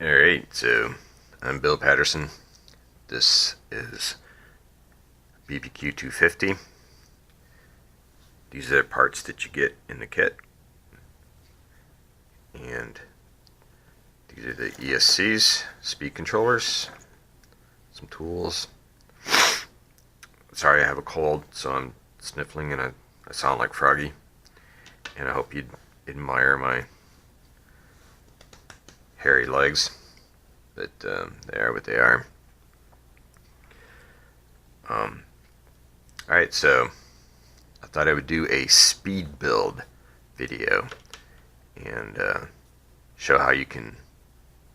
Alright, so I'm Bill Patterson. This is BPQ 250. These are the parts that you get in the kit. And these are the ESCs, speed controllers, some tools. Sorry, I have a cold, so I'm sniffling and I sound like Froggy. And I hope you'd admire my hairy legs. But they are what they are. Alright, so I thought I would do a speed build video and show how you can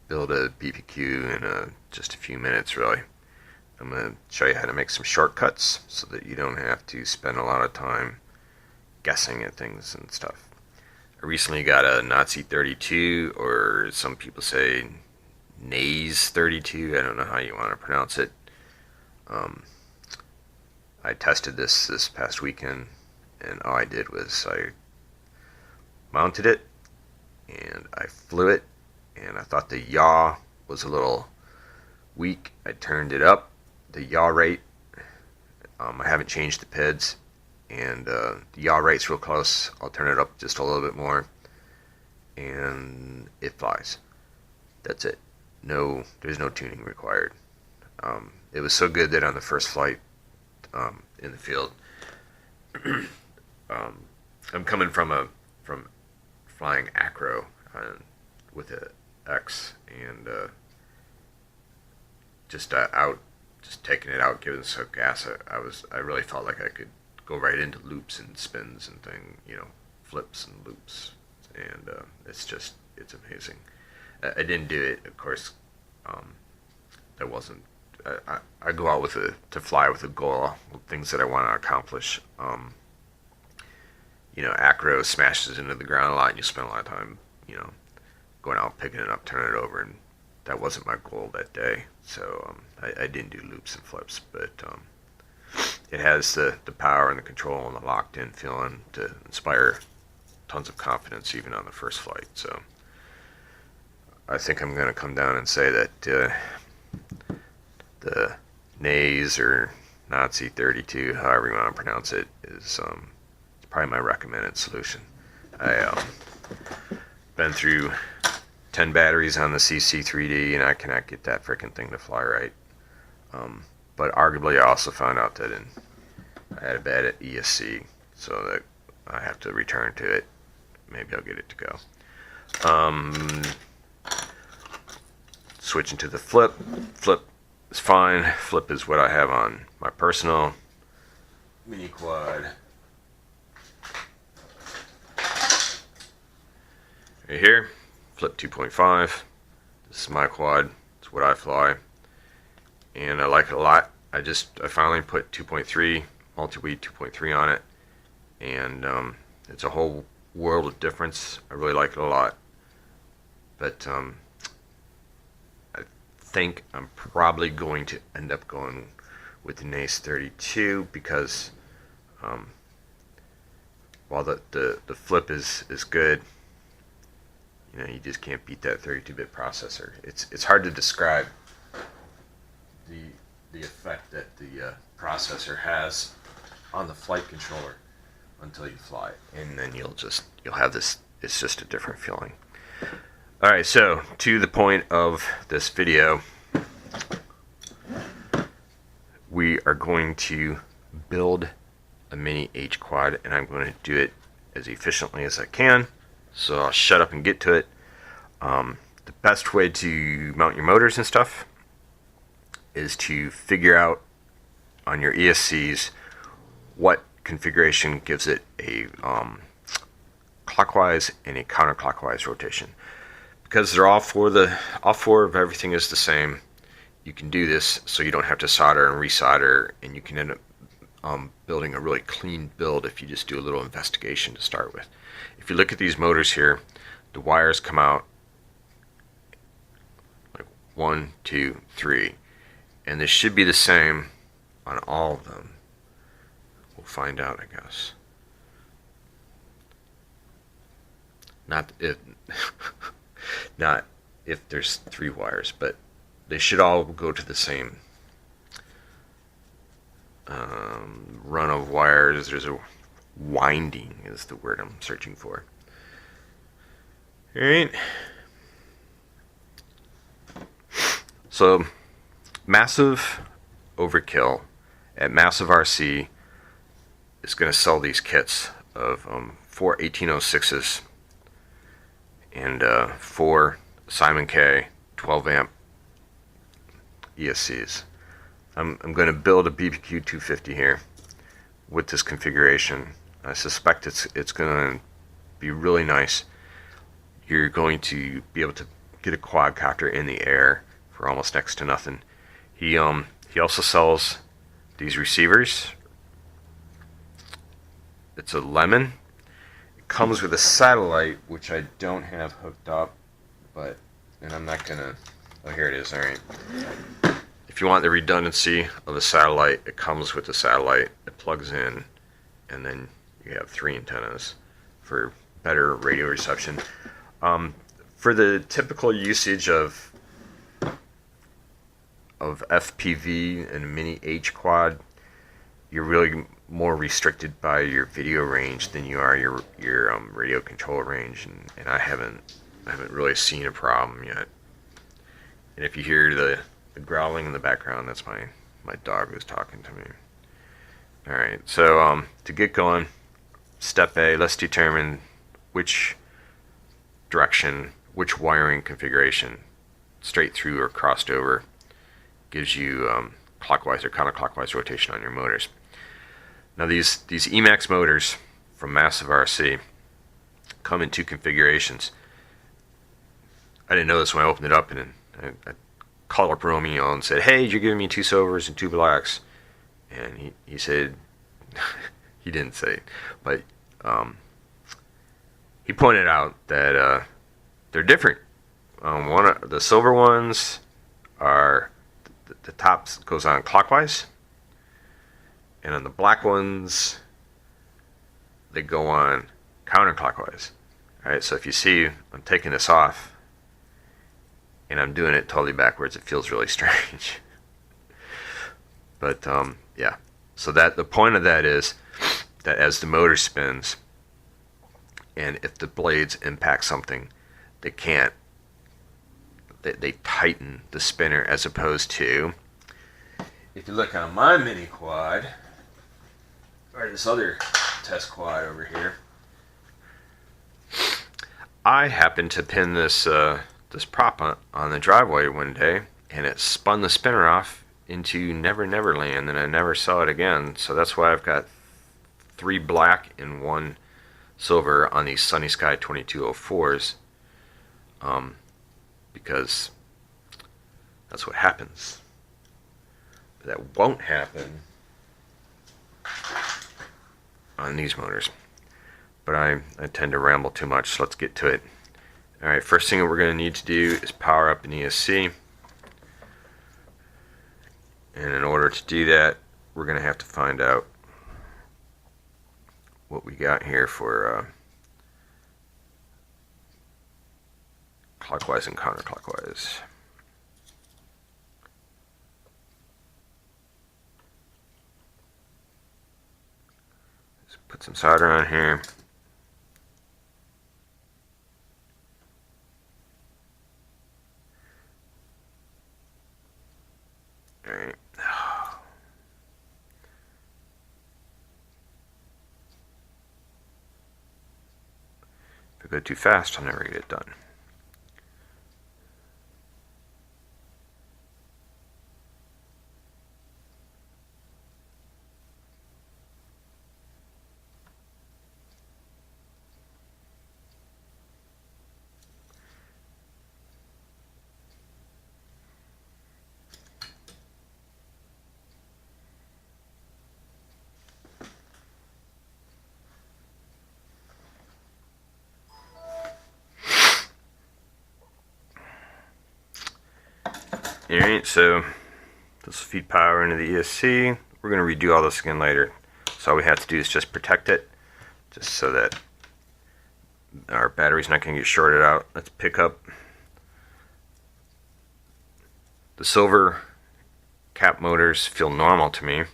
build a BPQ in just a few minutes, really. I'm going to show you how to make some shortcuts so that you don't have to spend a lot of time guessing at things and stuff. I recently got a Naze 32, or some people say Naze 32. I don't know how you want to pronounce it. I tested this past weekend, and all I did was I mounted it and I flew it, and I thought the yaw was a little weak. I turned it up, the yaw rate. I haven't changed the PIDs, and the yaw rate's real close. I'll turn it up just a little bit more, and it flies. That's it. No, there's no tuning required. It was so good that on the first flight in the field, I'm coming from flying acro with a X, and just taking it out, giving it some gas. I really felt like I could go right into loops and spins and flips and loops, and it's amazing. I didn't do it, of course. That wasn't. I go out to fly with a goal, things that I want to accomplish. Acro smashes into the ground a lot, and you spend a lot of time, going out, picking it up, turning it over, and that wasn't my goal that day. So I didn't do loops and flips, but it has the power and the control and the locked-in feeling to inspire tons of confidence even on the first flight. So I think I'm going to come down and say that the Naze or Nazi 32, however you want to pronounce it, is probably my recommended solution. I been through 10 batteries on the CC3D, and I cannot get that freaking thing to fly right. But arguably, I also found out that I had a bad ESC, so that I have to return to it. Maybe I'll get it to go. Switching to the flip. Flip is fine. Flip is what I have on my personal mini quad. Right here, flip 2.5. This is my quad. It's what I fly, and I like it a lot. I finally put 2.3 multi-weed 2.3 on it, and it's a whole world of difference. I really like it a lot, but I think I'm probably going to end up going with the Naze 32 because while the flip is good, you just can't beat that 32-bit processor. It's hard to describe the effect that the processor has on the flight controller until you fly, and then you'll have this. It's just a different feeling. All right, so to the point of this video, we are going to build a mini H quad, and I'm going to do it as efficiently as I can. So I'll shut up and get to it. The best way to mount your motors and stuff is to figure out on your ESCs what configuration gives it a clockwise and a counterclockwise rotation. Because they're all four of everything is the same, you can do this so you don't have to solder and resolder, and you can end up building a really clean build if you just do a little investigation to start with. If you look at these motors here, the wires come out like 1, 2, 3, and this should be the same on all of them. We'll find out, I guess. Not if there's 3 wires, but they should all go to the same run of wires. There's a winding is the word I'm searching for. Alright. So, Massive Overkill at Massive RC is going to sell these kits of 4 1806s and 4 Simon K 12 amp ESCs. I'm going to build a BBQ 250 here with this configuration. I suspect it's going to be really nice. You're going to be able to get a quadcopter in the air for almost next to nothing. He also sells these receivers. It's a Lemon. It comes with a satellite, which I don't have hooked up, and I'm not gonna. Oh, here it is. All right. If you want the redundancy of a satellite, it comes with the satellite. It plugs in, and then you have 3 antennas for better radio reception. For the typical usage of FPV and mini H quad, you're really more restricted by your video range than you are your radio control range, and I haven't really seen a problem yet. And if you hear the growling in the background, that's my dog who's talking to me. Alright, so to get going, step A, let's determine which direction, which wiring configuration, straight through or crossed over, gives you clockwise or counterclockwise rotation on your motors. Now these Emax motors from Massive RC come in 2 configurations. I didn't know this when I opened it up, and I called up Romeo and said, "Hey, you're giving me 2 silvers and 2 blacks," and he said he didn't say it, but he pointed out that they're different. The silver ones are the top goes on clockwise, and on the black ones they go on counterclockwise. Alright, so if you see, I'm taking this off and I'm doing it totally backwards. It feels really strange. But yeah, so that the point of that is that as the motor spins, and if the blades impact something, they can't. They tighten the spinner, as opposed to, if you look on my mini quad, or this other test quad over here, I happened to pin this this prop on the driveway one day, and it spun the spinner off into Never Never Land, and I never saw it again. So that's why I've got 3 black and 1 silver on these Sunny Sky 2204s, because that's what happens. But that won't happen on these motors. But I tend to ramble too much, so let's get to it. Alright, first thing that we're going to need to do is power up an ESC. And in order to do that, we're going to have to find out what we got here for clockwise and counterclockwise. Just put some solder on here. Alright. If I go too fast, I'll never get it done. Alright, so this will feed power into the ESC. We're going to redo all this again later. So all we have to do is just protect it, just so that our battery's not going to get shorted out. Let's pick up The silver cap motors feel normal to me.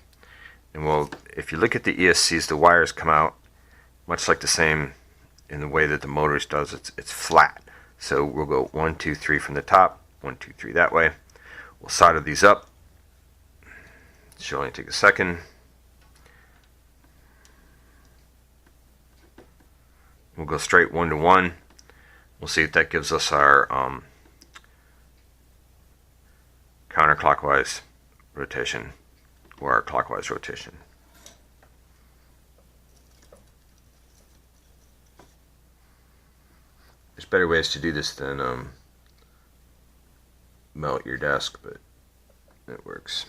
And well, if you look at the ESCs, the wires come out much like the same in the way that the motors does. It's flat. So we'll go 1, 2, 3 from the top, 1, 2, 3 that way. We'll solder these up. It should only take a second. We'll go straight 1 to 1. We'll see if that gives us our counterclockwise rotation or our clockwise rotation. There's better ways to do this than melt your desk, but it works.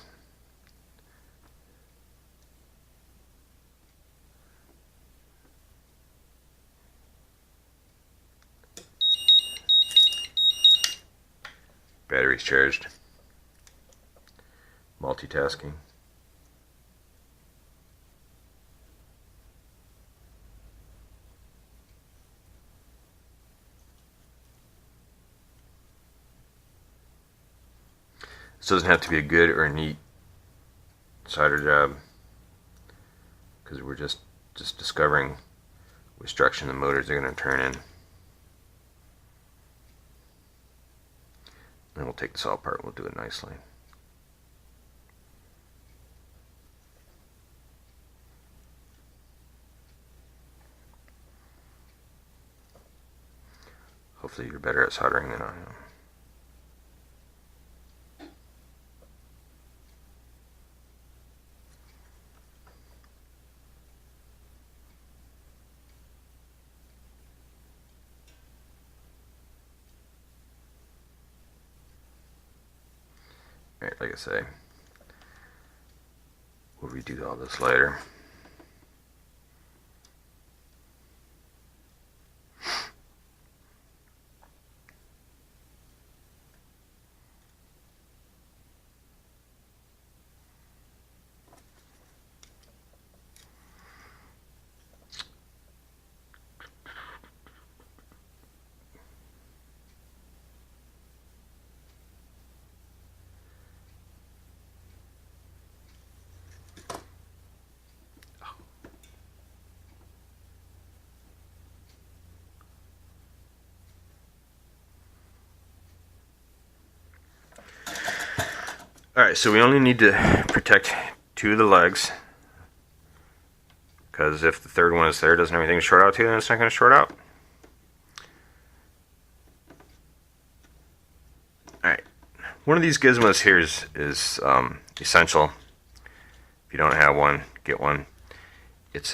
Battery's charged. Multitasking. This doesn't have to be a good or a neat solder job, because we're just discovering which direction the motors are going to turn in. Then we'll take this all apart and we'll do it nicely. Hopefully you're better at soldering than I am. Alright, like I say, we'll redo all this later. Alright, so we only need to protect 2 of the legs, because if the third one is there, doesn't everything short out too, then it's not going to short out. Alright, one of these gizmos here is essential. If you don't have one, get one. It's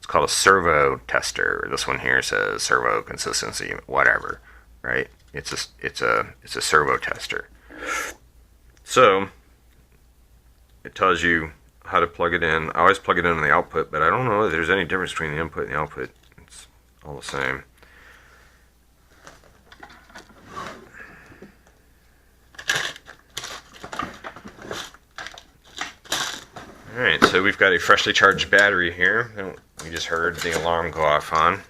called a servo tester. This one here says servo consistency, whatever, right? It's a servo tester. So it tells you how to plug it in. I always plug it in on the output, but I don't know if there's any difference between the input and the output. It's all the same. Alright, so we've got a freshly charged battery here. We just heard the alarm go off on.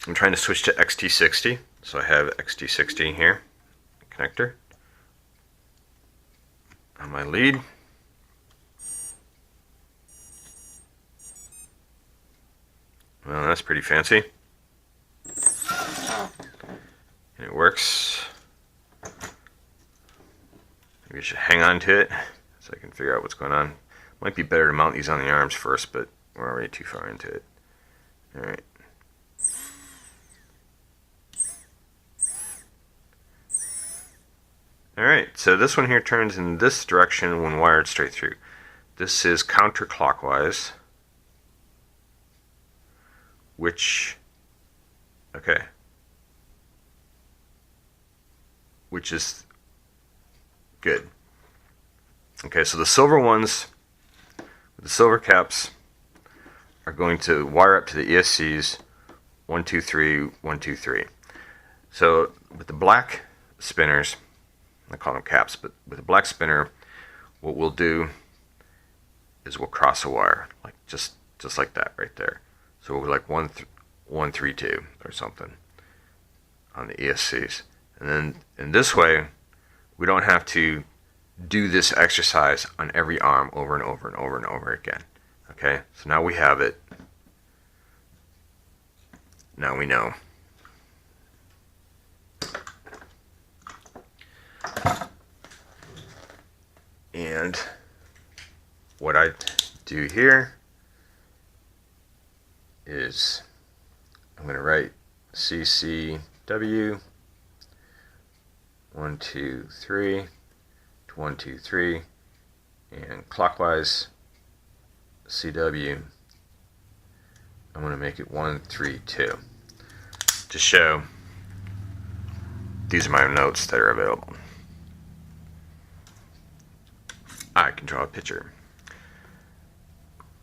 I'm trying to switch to XT60, so I have XT60 here, connector on my lead. Well, that's pretty fancy. And it works. Maybe I should hang on to it so I can figure out what's going on. Might be better to mount these on the arms first, but we're already too far into it. Alright. Alright, so this one here turns in this direction when wired straight through. This is counterclockwise, which is good. Okay, so the silver ones with the silver caps are going to wire up to the ESCs 1, 2, 3, 1, 2, 3. So with the black spinners, I call them caps, but with a black spinner, what we'll do is we'll cross a wire, like just like that right there. So we'll be like 1, 3, 2 or something on the ESCs, and then in this way we don't have to do this exercise on every arm over and over and over and over again. Okay, so now we have it. Now we know. And what I do here is I'm going to write CCW 1, 2, 3 to 1, 2, 3, and clockwise CW. I'm going to make it 1, 3, 2 to show these are my notes that are available. I can draw a picture.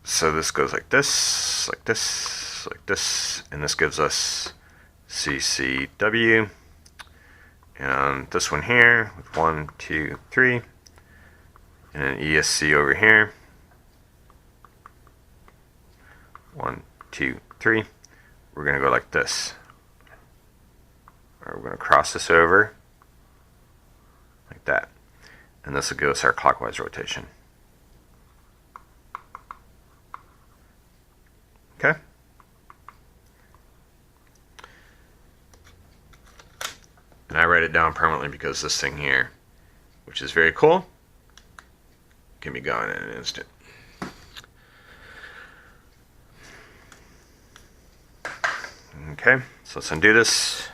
So this goes like this, like this, like this, and this gives us CCW. And this one here with 1, 2, 3, and an ESC over here. 1, 2, 3. We're going to go like this. Or we're going to cross this over like that. And this will give us our clockwise rotation. Okay? And I write it down permanently because this thing here, which is very cool, can be gone in an instant. Okay, so let's undo this.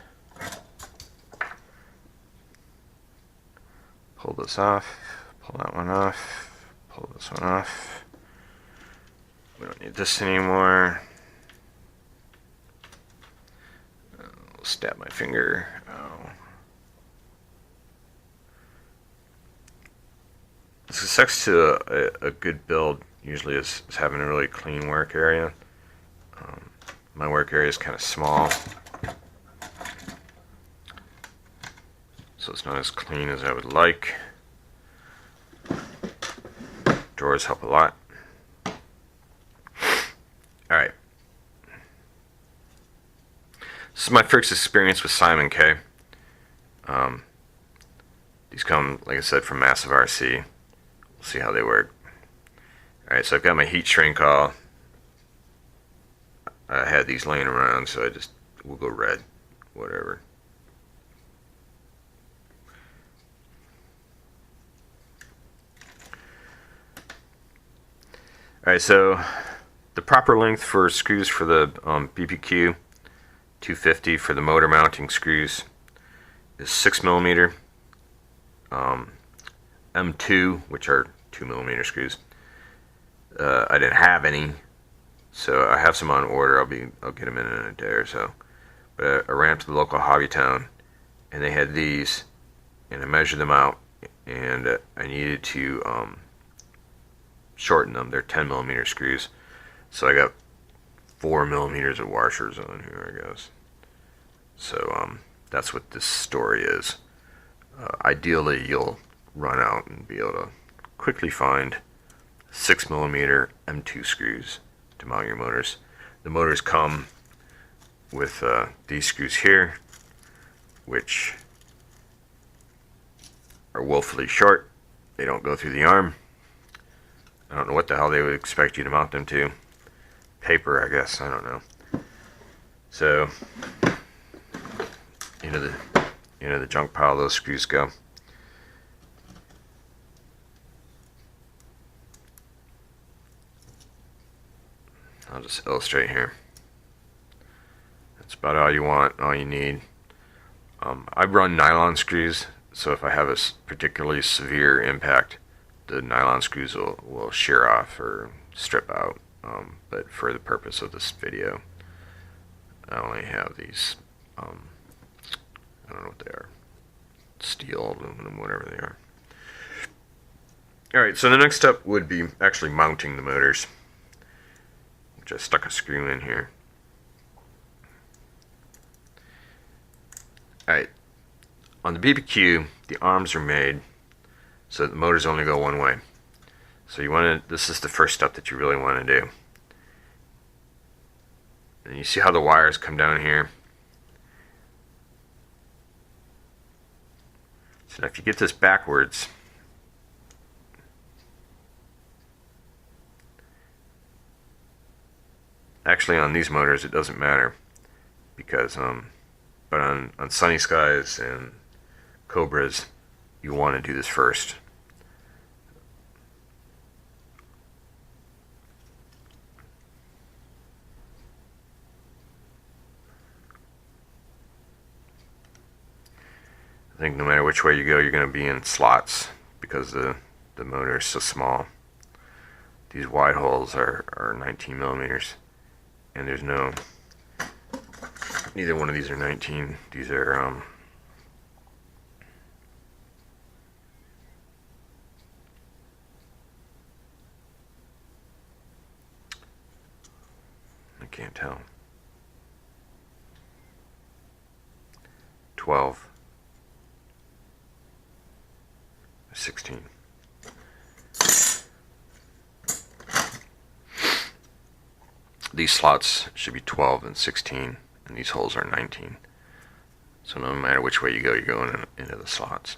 Pull this off, pull that one off, pull this one off. We don't need this anymore. I'll stab my finger. Oh. Success to a good build usually is having a really clean work area. My work area is kind of small, so it's not as clean as I would like. Drawers help a lot. Alright. This is my first experience with Simon K. These come, like I said, from Massive RC. We'll see how they work. Alright, so I've got my heat shrink all. I had these laying around, so we'll go red, whatever. Alright, so the proper length for screws for the BPQ 250 for the motor mounting screws is 6mm. M2, which are 2mm screws. I didn't have any, so I have some on order. I'll get them in a day or so. But I ran to the local hobby town, and they had these, and I measured them out, and I needed to shorten them. They're 10mm screws, so I got 4mm of washers on here, I guess. So that's what this story is. Ideally, you'll run out and be able to quickly find 6mm M2 screws to mount your motors. The motors come with these screws here, which are woefully short. They don't go through the arm. I don't know what the hell they would expect you to mount them to. Paper, I guess. I don't know. So, into the junk pile those screws go. I'll just illustrate here. That's about all you want, all you need. I run nylon screws, so if I have a particularly severe impact, the nylon screws will shear off or strip out. But for the purpose of this video, I only have these, I don't know what they are, steel, aluminum, whatever they are. Alright, so the next step would be actually mounting the motors, which I stuck a screw in here. Alright, on the BBQ, the arms are made so that the motors only go one way. So this is the first step that you really want to do. And you see how the wires come down here? So now if you get this backwards, actually on these motors it doesn't matter, because but on sunny skies and Cobras you want to do this first. I think no matter which way you go, you're going to be in slots because the motor is so small. These wide holes are 19 millimeters, and there's neither one of these are 19. These are I can't tell. 12. 16. These slots should be 12 and 16, and these holes are 19. So no matter which way you go, you're going into the slots.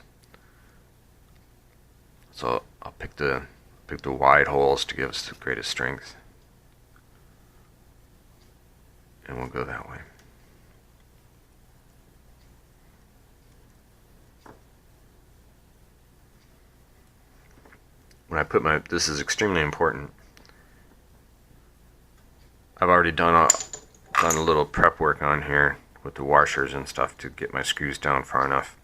So I'll pick the wide holes to give us the greatest strength, and we'll go that way. When I put this is extremely important. I've already done a little prep work on here with the washers and stuff to get my screws down far enough.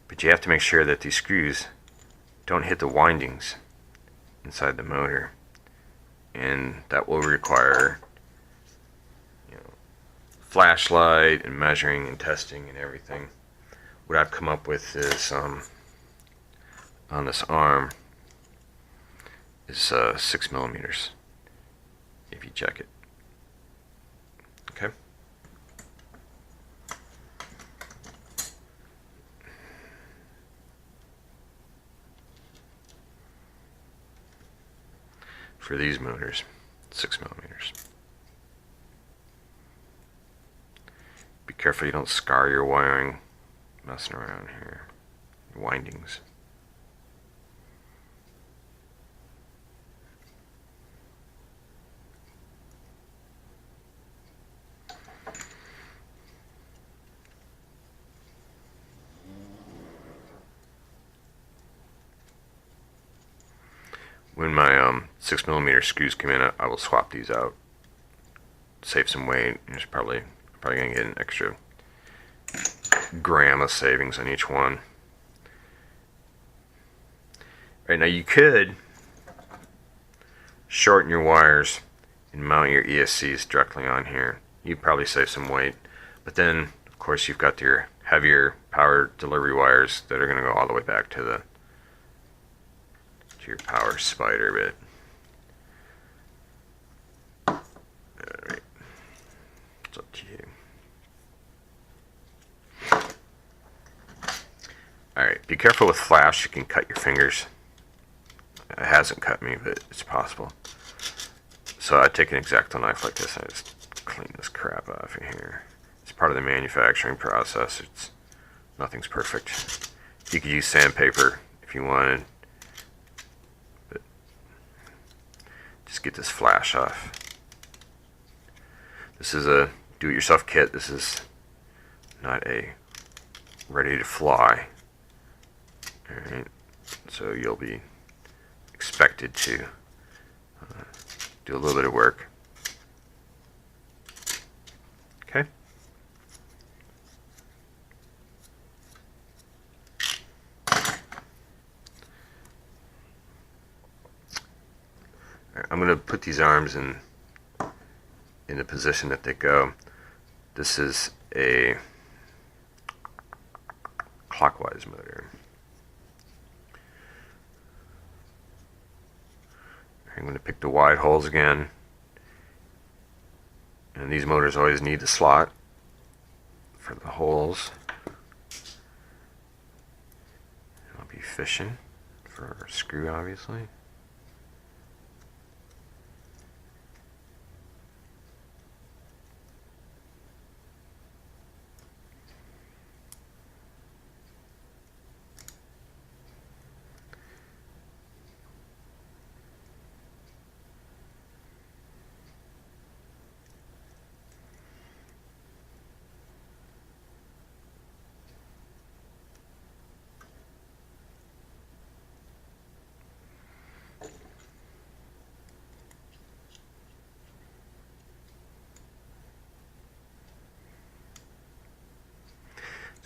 But you have to make sure that these screws don't hit the windings inside the motor, and that will require, flashlight and measuring and testing and everything. What I've come up with is on this arm is 6 millimeters if you check it. Okay. For these motors, 6 millimeters. Be careful you don't scar your wiring messing around here. Windings. When my 6 millimeter screws come in, I will swap these out. Save some weight. There's probably gonna get an extra gram of savings on each one. Right now, you could shorten your wires and mount your ESCs directly on here. You'd probably save some weight, but then of course you've got your heavier power delivery wires that are going to go all the way back to your power spider bit. Alright, it's up to you. Alright, be careful with flash, you can cut your fingers. It hasn't cut me, but it's possible. So I take an X-Acto knife like this and I just clean this crap off of here. It's part of the manufacturing process. Nothing's perfect. You could use sandpaper if you wanted, but just get this flash off. This is a do-it-yourself kit. This is not a ready to fly. Alright, so you'll be expected to do a little bit of work. Okay. I'm going to put these arms in the position that they go. This is a clockwise motor. I'm going to pick the wide holes again, and these motors always need the slot for the holes. I'll be fishing for a screw, obviously.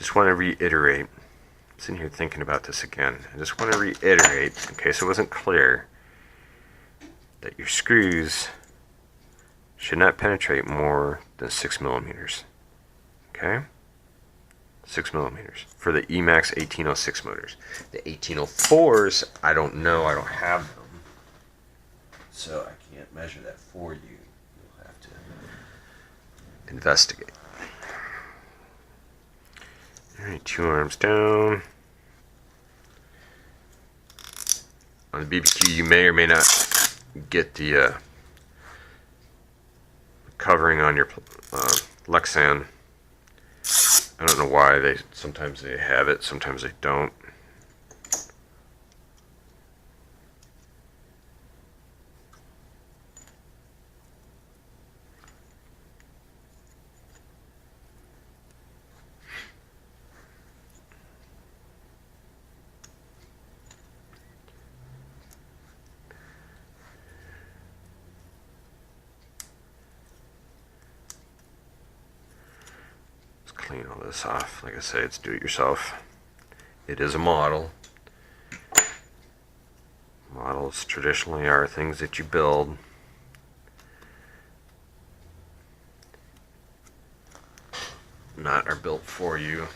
just want to reiterate. I'm sitting here thinking about this again. I just want to reiterate, in case it wasn't clear, that your screws should not penetrate more than 6 millimeters. Okay? 6 millimeters for the Emax 1806 motors. The 1804s, I don't know. I don't have them, so I can't measure that for you. You'll have to investigate. All right, 2 arms down. On the BBQ, you may or may not get the covering on your Lexan. I don't know why. Sometimes they have it, sometimes they don't. Clean all this off. Like I say, it's do-it-yourself. It is a model. Models traditionally are things that you build. Not are built for you.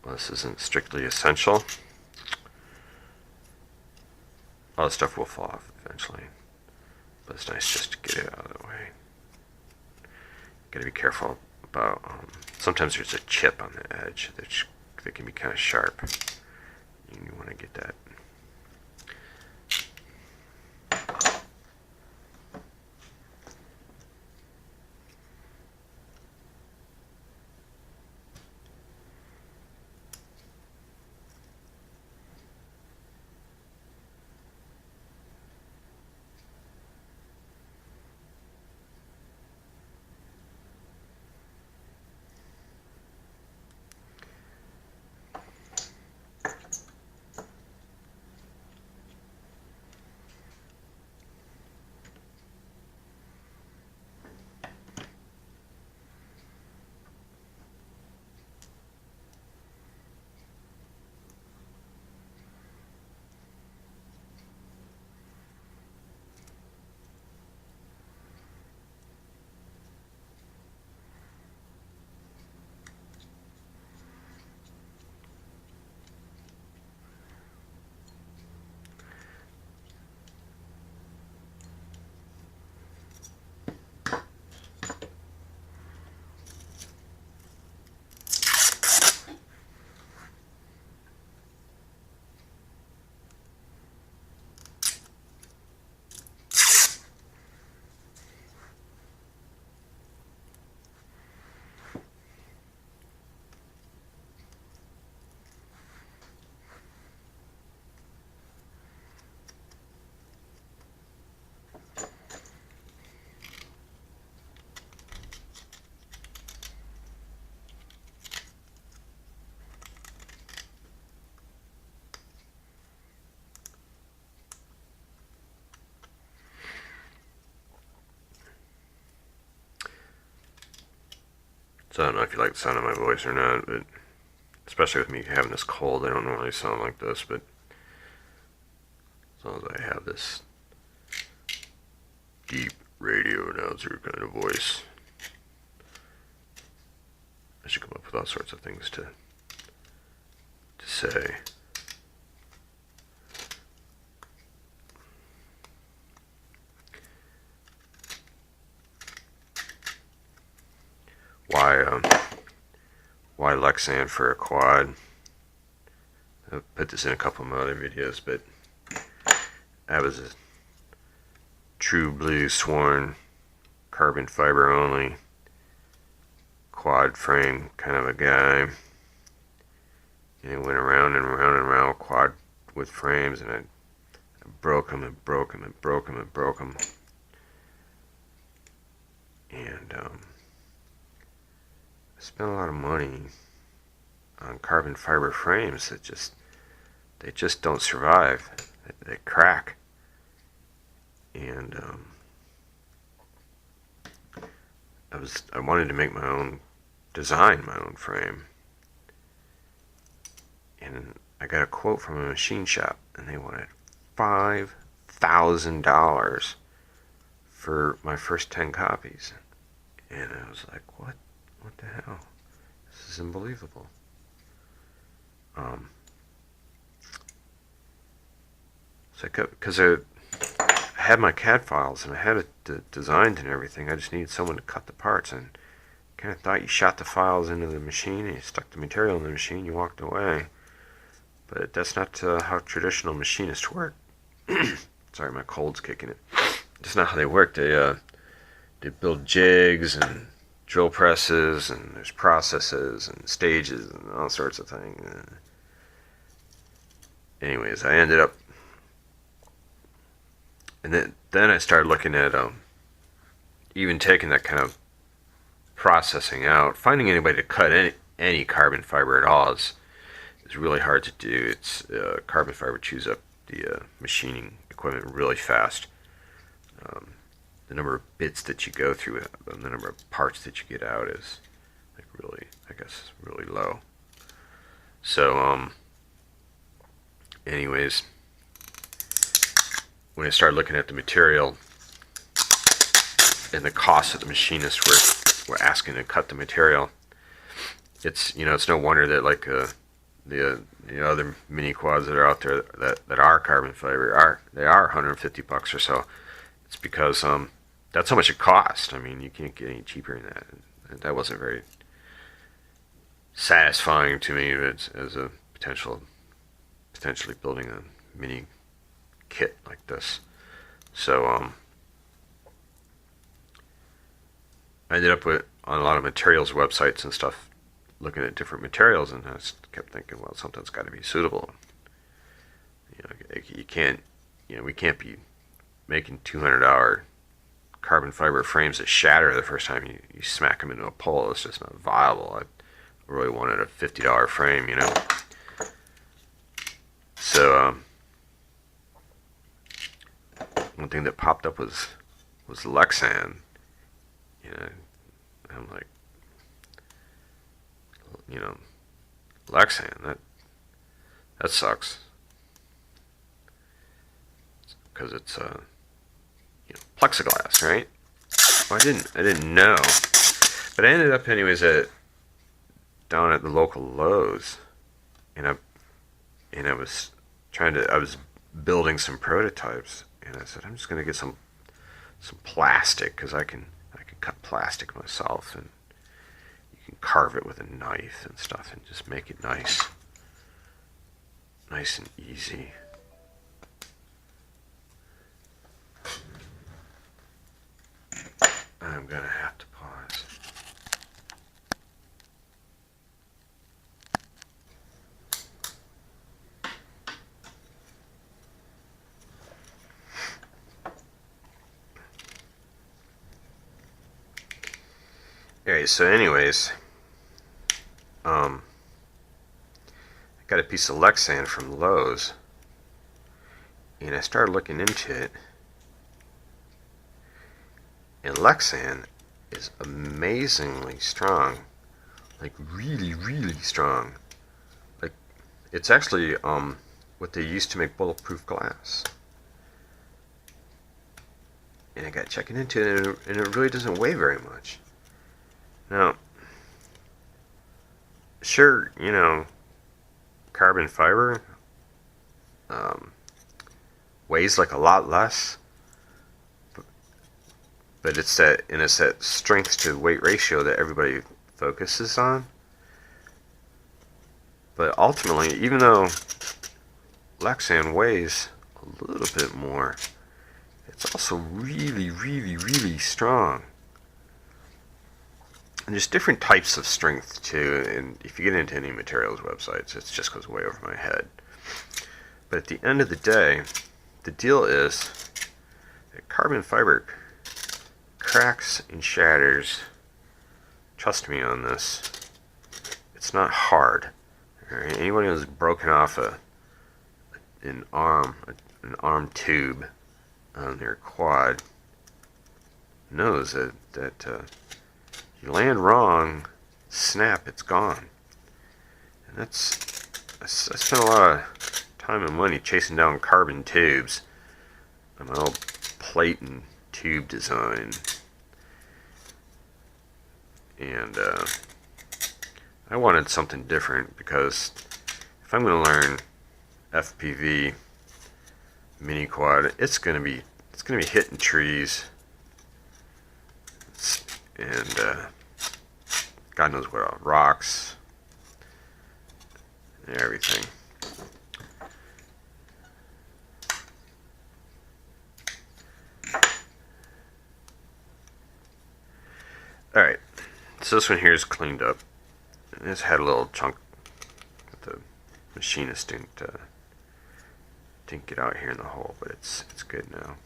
Well, this isn't strictly essential. All the stuff will fall off eventually, but it's nice just to get it out of the way. Gotta be careful about, sometimes there's a chip on the edge that can be kind of sharp. You want to get that. So I don't know if you like the sound of my voice or not, but especially with me having this cold, I don't normally sound like this, but as long as I have this deep radio announcer kind of voice, I should come up with all sorts of things to say. Why Lexan for a quad? I'll put this in a couple of my other videos, but that was a true blue sworn carbon fiber only quad frame kind of a guy. And I went around and around and around quad with frames, and I broke them and broke them and broke them and broke them. And I spent a lot of money on carbon fiber frames that just don't survive. They crack. And I wanted to make my own design, my own frame. And I got a quote from a machine shop, and they wanted $5,000 for my first 10 copies. And I was like, what the hell? This is unbelievable. So because I had my CAD files and I had it designed and everything, I just needed someone to cut the parts, and kind of thought you shot the files into the machine and you stuck the material in the machine, you walked away. But that's not how traditional machinists work. Sorry, my cold's kicking it. That's not how they work. They build jigs and drill presses, and there's processes and stages and all sorts of things. Anyways, I ended up, and then I started looking at even taking that kind of processing out. Finding anybody to cut any carbon fiber at all is really hard to do. It's carbon fiber chews up the machining equipment really fast. The number of bits that you go through and the number of parts that you get out is like really, I guess, really low. So anyways, when I started looking at the material and the cost that the machinists were asking to cut the material, it's no wonder that like the other mini quads that are out there that are carbon fiber are $150 or so. It's because that's how much it costs. I mean, you can't get any cheaper than that. That wasn't very satisfying to me as a potentially building a mini kit like this. So I ended up on a lot of materials websites and stuff, looking at different materials, and I just kept thinking, well, something's got to be suitable. You can't, we can't be making $200 carbon fiber frames that shatter the first time you smack them into a pole. It's just not viable. I really wanted a $50 frame, So one thing that popped up was Lexan. I'm like, Lexan, that sucks, because it's plexiglass, right? Well, I didn't know, but I ended up anyways down at the local Lowe's, and I was building some prototypes, and I said, I'm just gonna get some plastic, because I can cut plastic myself, and you can carve it with a knife and stuff and just make it nice and easy. I'm gonna have to pause. Alright, so anyways, I got a piece of Lexan from Lowe's, and I started looking into it, and Lexan is amazingly strong, like really, really strong. Like, it's actually what they used to make bulletproof glass. And I got checking into it, and it really doesn't weigh very much. Now, sure, carbon fiber weighs like a lot less, but it's that strength to weight ratio that everybody focuses on. But ultimately, even though Lexan weighs a little bit more, it's also really, really, really strong. And there's different types of strength too, and if you get into any materials websites, it just goes way over my head. But at the end of the day, the deal is that carbon fiber cracks and shatters. Trust me on this. It's not hard. Right? Anyone who's broken off an arm tube on their quad knows that you land wrong, snap, it's gone. And I spent a lot of time and money chasing down carbon tubes on my old plate and tube design. And I wanted something different because if I'm going to learn FPV mini quad, it's going to be hitting trees and God knows what else, rocks and everything. Alright, so this one here is cleaned up. This had a little chunk that the machinist didn't get out here in the hole, but it's good now.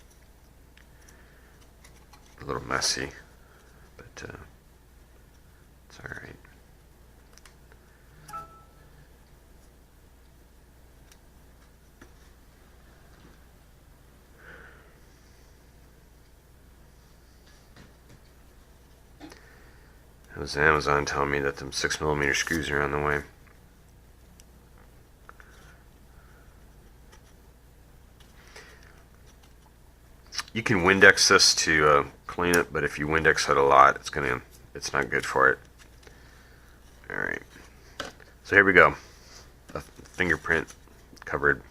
A little messy, but it's alright. It was Amazon telling me that them 6mm screws are on the way. You can Windex this to clean it, but if you Windex it a lot, it's not good for it. Alright, so here we go. A fingerprint covered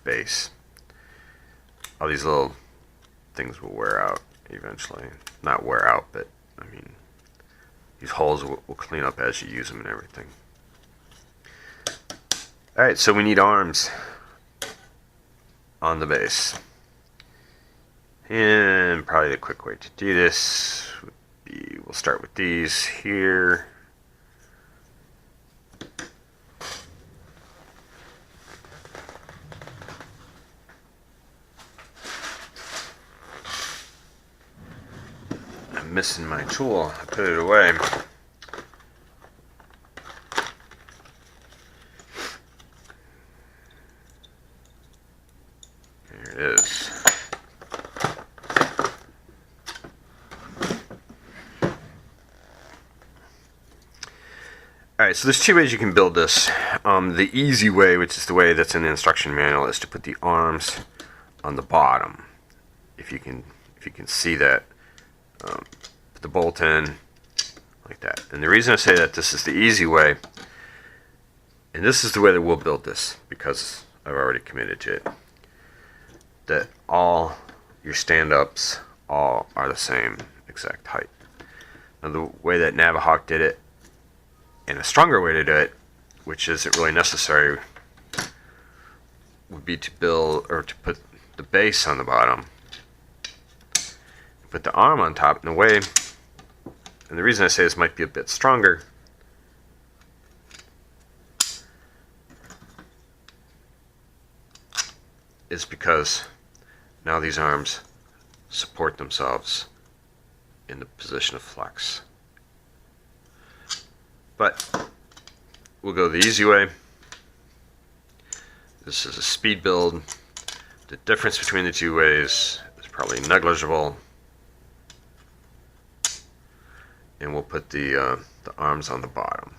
base. All these little things will wear out eventually. Not wear out, but I mean, these holes will clean up as you use them and everything. Alright, so we need arms on the base. And probably the quick way to do this would be, we'll start with these here. I'm missing my tool. I put it away. There it is. Alright, so there's two ways you can build this. The easy way, which is the way that's in the instruction manual, is to put the arms on the bottom. If you can see that, put the bolt in like that. And the reason I say that this is the easy way, and this is the way that we'll build this because I've already committed to it, that all your stand-ups all are the same exact height. Now the way that Navahawk did it, and a stronger way to do it, which isn't really necessary, would be to build or to put the base on the bottom, put the arm on top. And the reason I say this might be a bit stronger is because now these arms support themselves in the position of flex. But we'll go the easy way. This is a speed build. The difference between the two ways is probably negligible. And we'll put the arms on the bottom.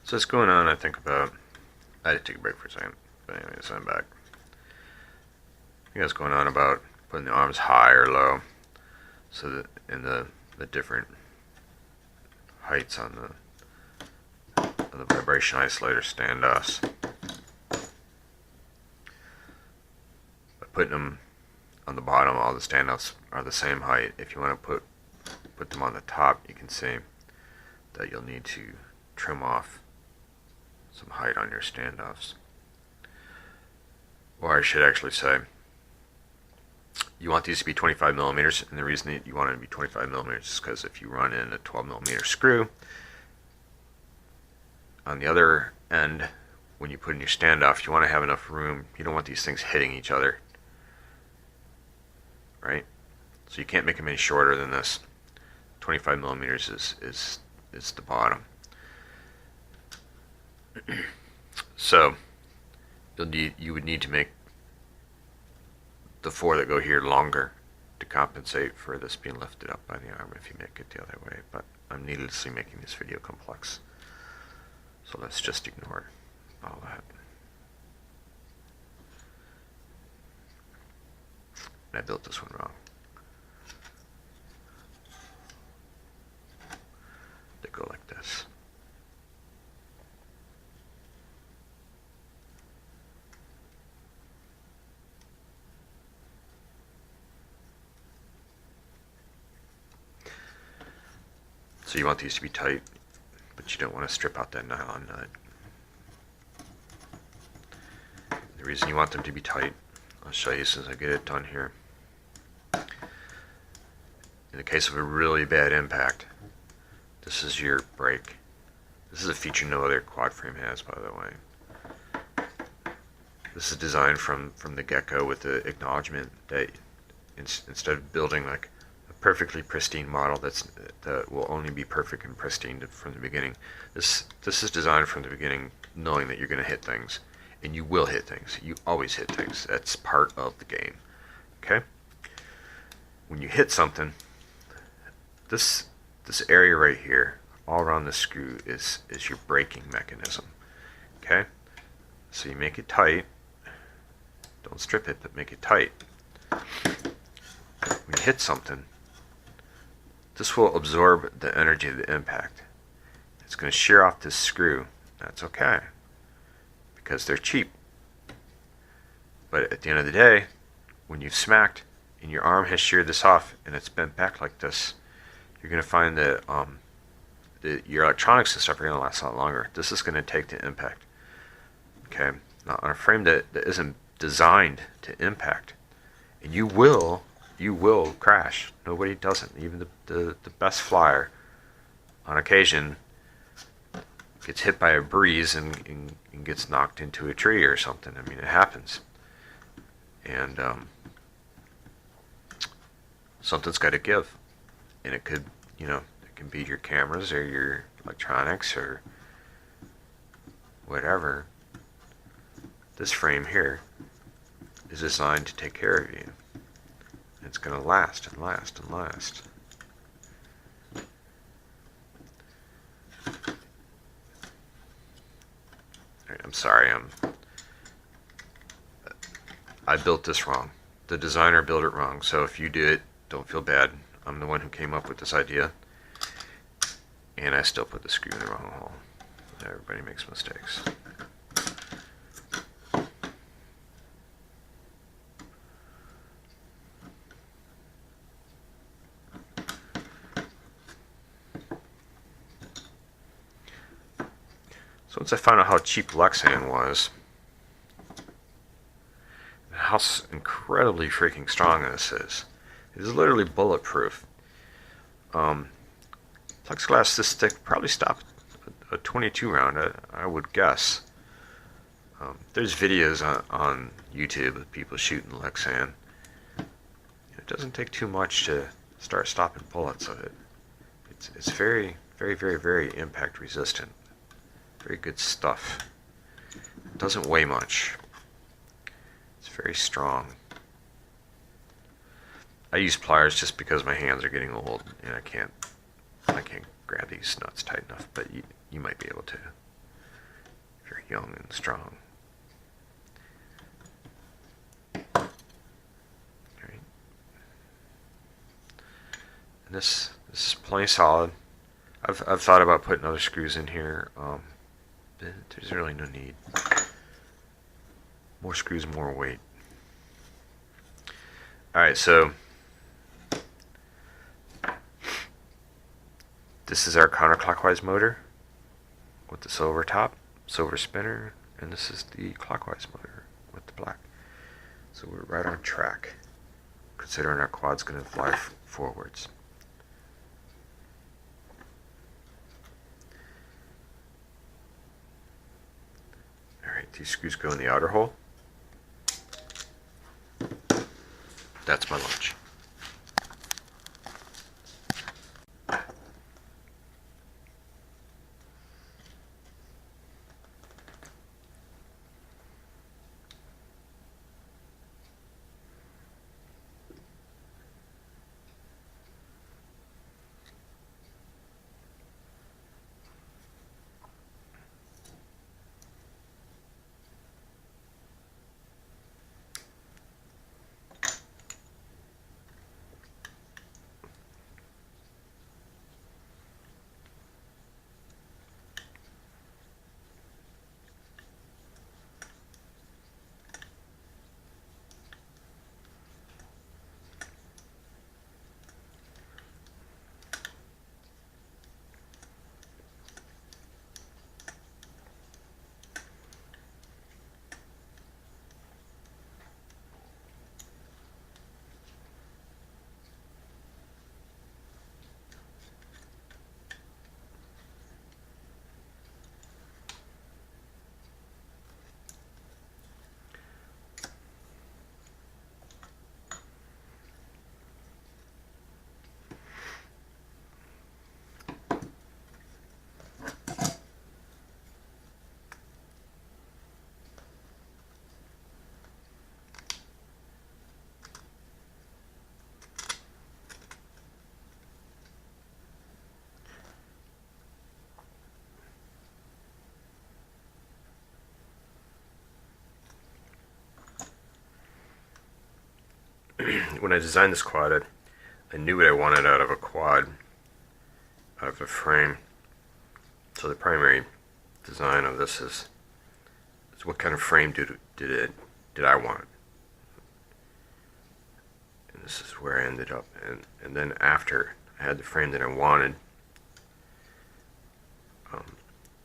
So it's going on, I think about, I had to take a break for a second, but anyways, I'm back. I think it's going on about putting the arms high or low, so that in the different heights on the vibration isolator standoffs. By putting them on the bottom, all the standoffs are the same height. If you want to put them on the top, you can see that you'll need to trim off some height on your standoffs. Or I should actually say, you want these to be 25 millimeters, and the reason that you want it to be 25 millimeters is because if you run in a 12 millimeter screw, on the other end, when you put in your standoff, you want to have enough room. You don't want these things hitting each other, right? So you can't make them any shorter than this. 25 millimeters is the bottom. So you would need to make the 4 that go here longer to compensate for this being lifted up by the arm if you make it the other way. But I'm needlessly making this video complex, so let's just ignore all that. And I built this one wrong. They go like this. So you want these to be tight, but you don't want to strip out that nylon nut. The reason you want them to be tight, I'll show you as soon as I get it done here. In the case of a really bad impact, this is your brake. This is a feature no other quad frame has, by the way. This is designed from the get-go with the acknowledgement that instead of building like a perfectly pristine model that will only be perfect and pristine from the beginning, this is designed from the beginning knowing that you're going to hit things, and you will hit things. You always hit things. That's part of the game. Okay? When you hit something, this area right here, all around the screw, is your braking mechanism. Okay? So you make it tight. Don't strip it, but make it tight. When you hit something, this will absorb the energy of the impact. It's going to shear off this screw. That's okay, because they're cheap. But at the end of the day, when you've smacked and your arm has sheared this off and it's bent back like this, you're going to find that your electronics and stuff are going to last a lot longer. This is going to take the impact. Okay, now on a frame that isn't designed to impact, and you will crash. Nobody doesn't. Even the best flyer, on occasion, gets hit by a breeze and gets knocked into a tree or something. I mean, it happens. And something's got to give. And it could, it can be your cameras or your electronics or whatever. This frame here is designed to take care of you. It's going to last and last and last. Alright, I'm sorry, I built this wrong. The designer built it wrong, so if you do it, don't feel bad. I'm the one who came up with this idea, and I still put the screw in the wrong hole. Everybody makes mistakes. So once I found out how cheap Lexan was, and how incredibly freaking strong this is, it is literally bulletproof. Plexiglass this thick probably stopped a 22 round, I would guess. There's videos on YouTube of people shooting Lexan. It doesn't take too much to start stopping bullets of it. It's very, very, very, very impact resistant. Very good stuff. It doesn't weigh much. It's very strong. I use pliers just because my hands are getting old and I can't grab these nuts tight enough, but you might be able to. if you're young and strong. And this is plenty solid. I've thought about putting other screws in here. But there's really no need. More screws, more weight. Alright, so this is our counterclockwise motor with the silver top, silver spinner, and this is the clockwise motor with the black. So we're right on track, considering our quad's going to fly forwards. Alright, these screws go in the outer hole. That's my lunch. When I designed this quad, I knew what I wanted out of a quad, out of a frame. So the primary design of this is what kind of frame did I want. And this is where I ended up. And then after I had the frame that I wanted,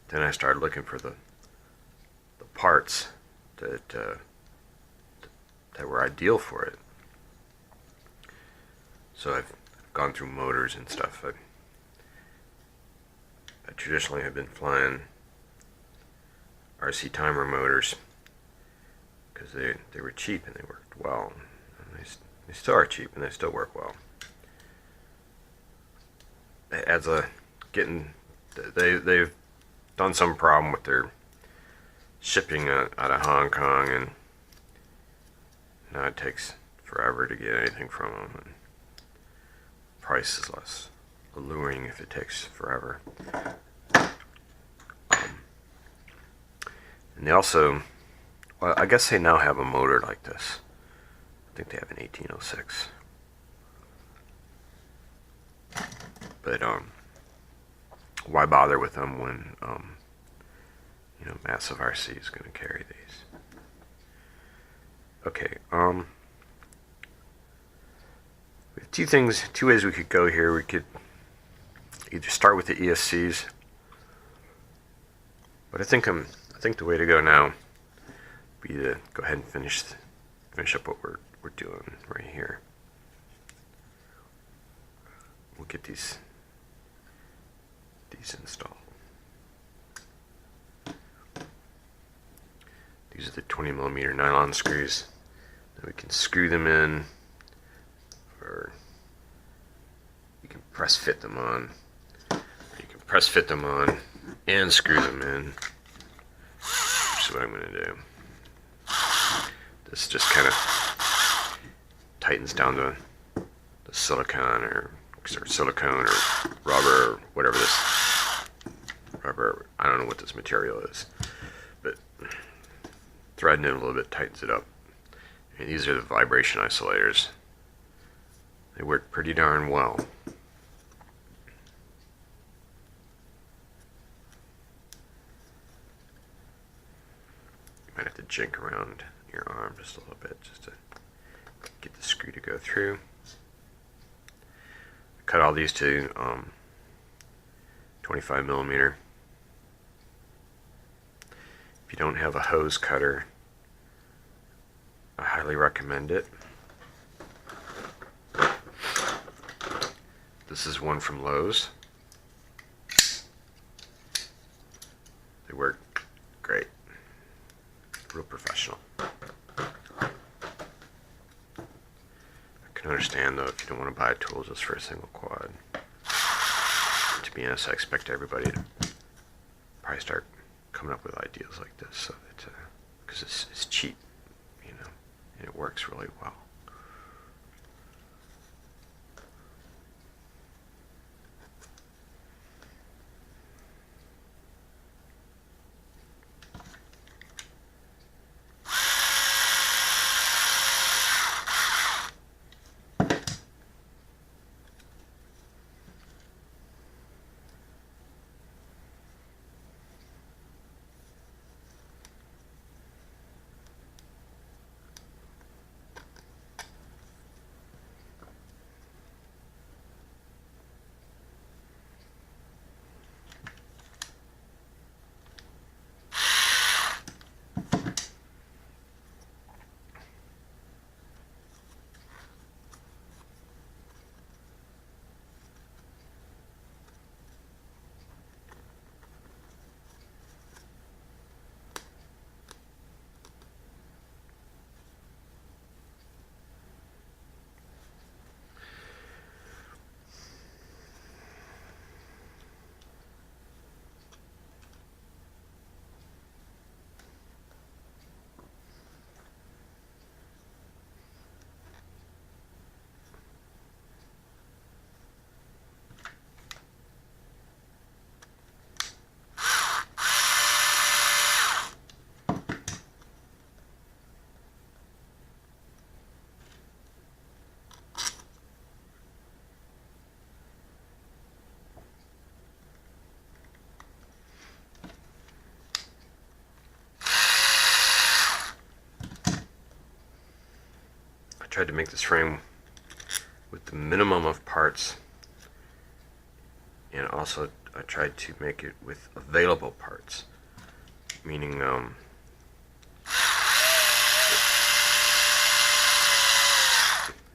then I started looking for the parts that were ideal for it. So I've gone through motors and stuff. I traditionally have been flying RC timer motors because they were cheap and they worked well. And they still are cheap and they still work well. As they've done some problem with their shipping out of Hong Kong, and now it takes forever to get anything from them. And price is less alluring if it takes forever. And they also, well, I guess they now have a motor like this. I think they have an 1806. But why bother with them when Massive RC is going to carry these? Okay. We have two ways we could go here. We could either start with the ESCs, but I think the way to go now would be to go ahead and finish up what we're doing right here. We'll get these installed. These are the 20mm nylon screws. Then we can screw them in, or you can press fit them on. You can press fit them on and screw them in, which is what I'm going to do. This just kind of tightens down the silicone or silicone or rubber or whatever this rubber, I don't know what this material is, threading it a little bit tightens it up. And these are the vibration isolators. They work pretty darn well. You might have to jink around your arm just a little bit just to get the screw to go through. I cut all these to 25 millimeter. If you don't have a hose cutter, I highly recommend it. This is one from Lowe's. They work great. Real professional. I can understand though if you don't want to buy a tool just for a single quad. To be honest, I expect everybody to probably start coming up with ideas like this, so that because it's cheap, you know, and it works really well. Tried to make this frame with the minimum of parts, and also I tried to make it with available parts, meaning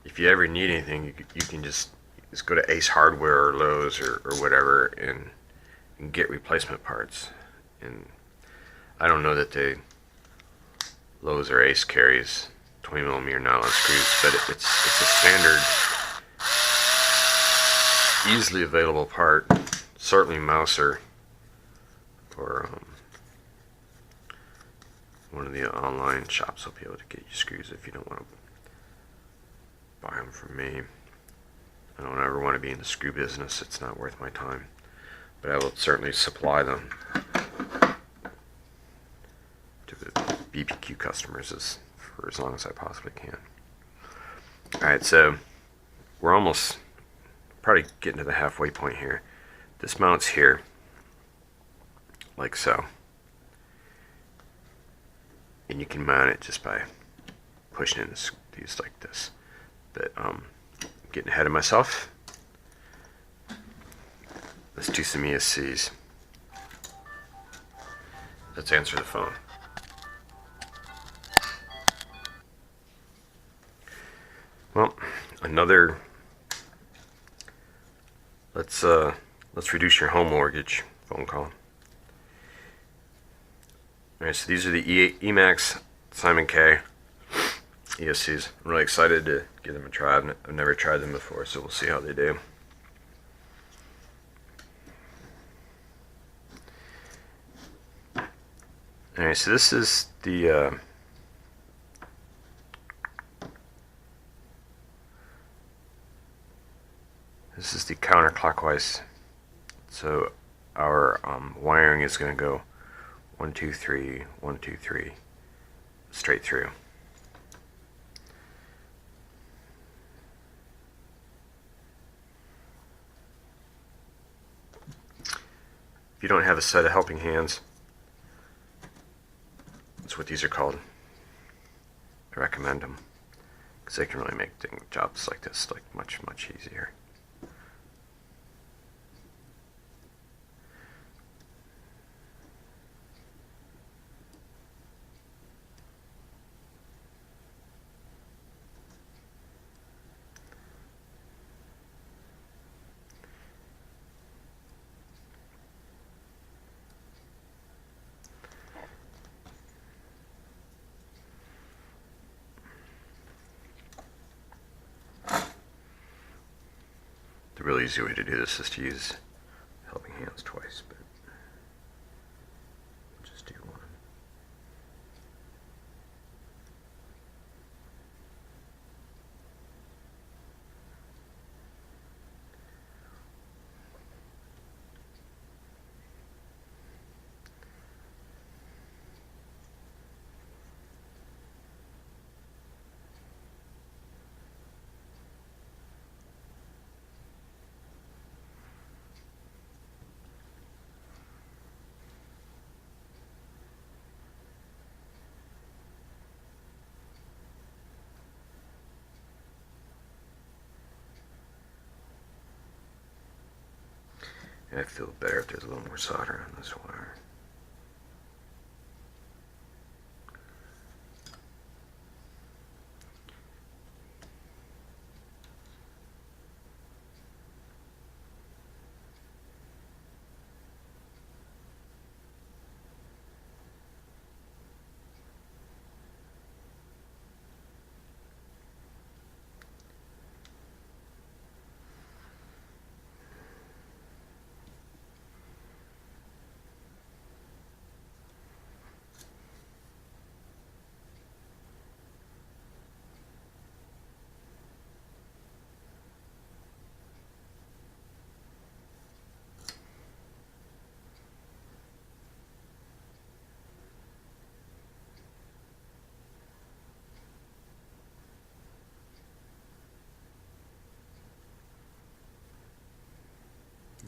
if you ever need anything, you can just go to Ace Hardware or Lowe's or whatever and get replacement parts. And I don't know that Lowe's or Ace carries 20 millimeter nylon screws, but it's a standard, easily available part. Certainly Mouser or one of the online shops will be able to get you screws if you don't want to buy them from me. I don't ever want to be in the screw business. It's not worth my time, but I will certainly supply them to the BPQ customers for as long as I possibly can. Alright, so we're almost probably getting to the halfway point here. This mounts here, like so. And you can mount it just by pushing in these like this. But I'm getting ahead of myself. Let's do some ESCs. Let's answer the phone. Well, another, let's reduce your home mortgage phone call. Alright, so these are the Emax Simon K ESCs. I'm really excited to give them a try. I've never tried them before, so we'll see how they do. Alright, so this is the counterclockwise. So our wiring is going to go 1, 2, 3, 1, 2, 3, straight through. If you don't have a set of helping hands, that's what these are called. I recommend them because they can really make jobs like this like much easier. The really easy way to do this is to use helping hands twice, but we'll just do one. I feel better if there's a little more solder on this wire.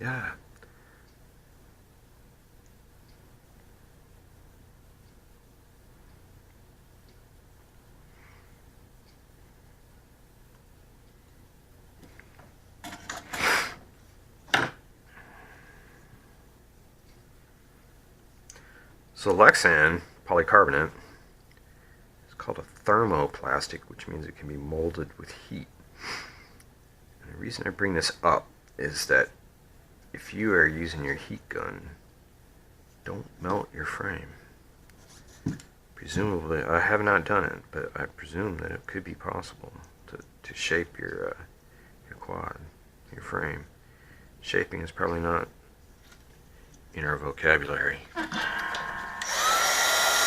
Yeah. So Lexan polycarbonate is called a thermoplastic, which means it can be molded with heat. And the reason I bring this up is that if you are using your heat gun, don't melt your frame. Presumably, I have not done it, but I presume that it could be possible to shape your quad, your frame. Shaping is probably not in our vocabulary.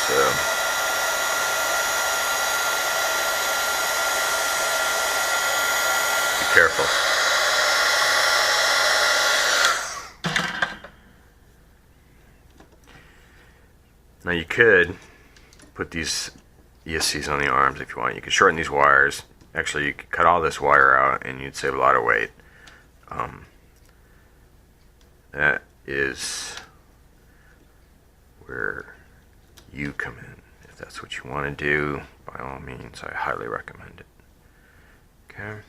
So, be careful. Now you could put these ESCs on the arms if you want. You could shorten these wires. Actually, you could cut all this wire out and you'd save a lot of weight. That is where you come in. If that's what you want to do, by all means, I highly recommend it. Okay?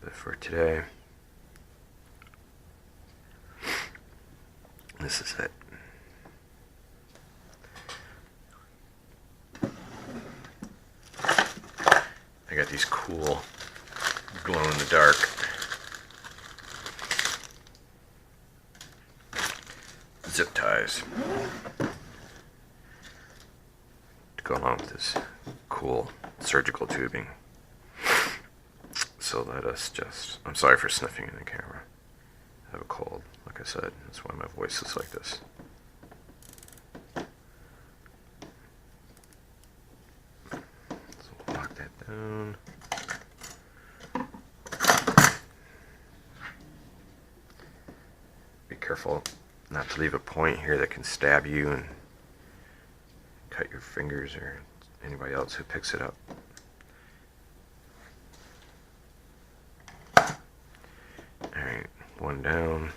But for today, this is it. I got these cool glow in the dark zip ties to go along with this cool surgical tubing. So let us just, I'm sorry for sniffing in the camera. I have a cold, like I said, that's why my voice is like this. So we'll lock that down. Be careful not to leave a point here that can stab you and cut your fingers or anybody else who picks it up. Alright, one down.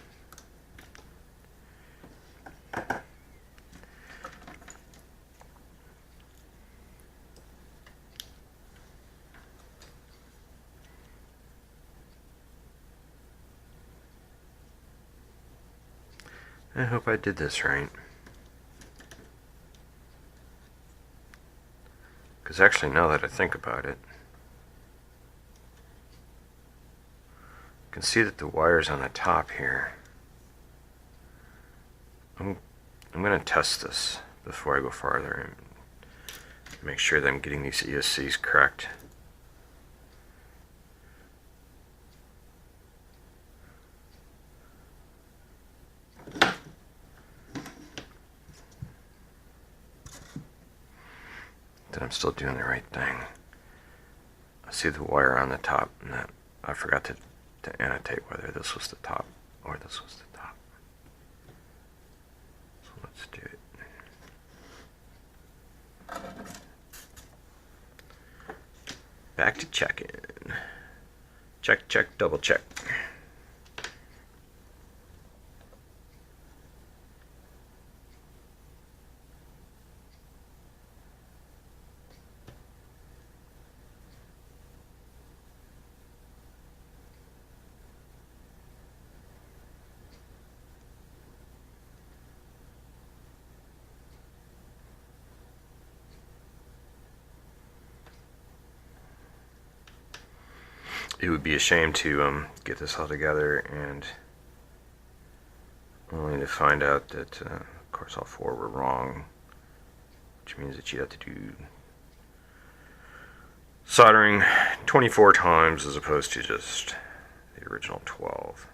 I hope I did this right. Because actually, now that I think about it, you can see that the wire's on the top here. I'm going to test this before I go farther and make sure that I'm getting these ESCs correct. That I'm still doing the right thing. I see the wire on the top, and that I forgot to annotate whether this was the top or this was the top. So let's do it. Back to check-in. Check, check, double check. It would be a shame to get this all together and only to find out that, of course, all four were wrong, which means that you'd have to do soldering 24 times as opposed to just the original 12.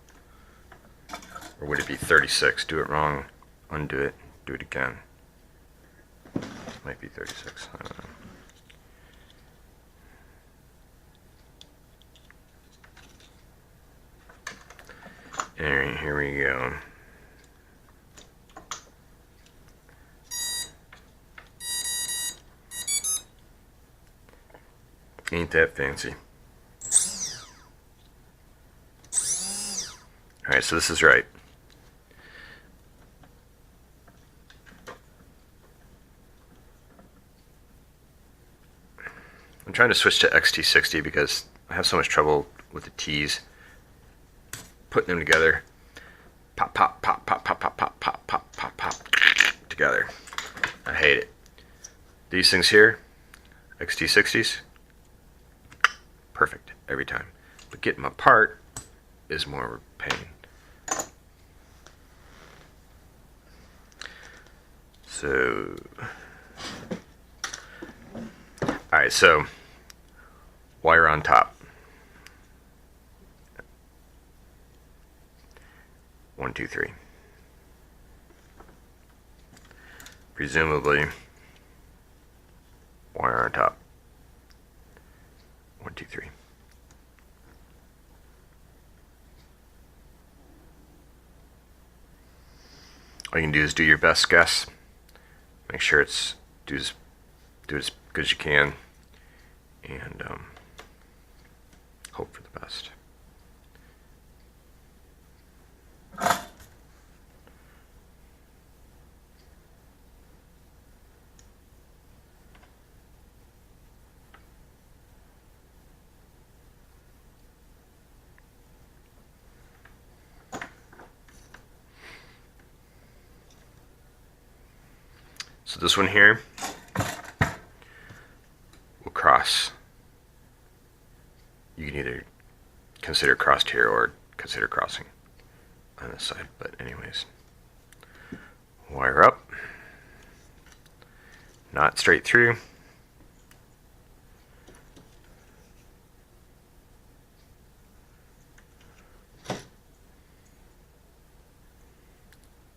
Or would it be 36? Do it wrong, undo it, do it again. Might be 36, I don't know. Alright, here we go. Ain't that fancy. Alright, so this is right. I'm trying to switch to XT60 because I have so much trouble with the T's. Putting them together. Pop, pop, pop, pop, pop, pop, pop, pop, pop, pop, pop, together. I hate it. These things here, XT60s, perfect every time. But getting them apart is more of a pain. So, alright, so wire on top. 1, 2, 3. Presumably, wire on top. 1, 2, 3. All you can do is do your best guess. Make sure it's do as good as you can, and hope for the best. So this one here will cross. You can either consider crossed here or consider crossing on this side, but anyways, wire up, not straight through.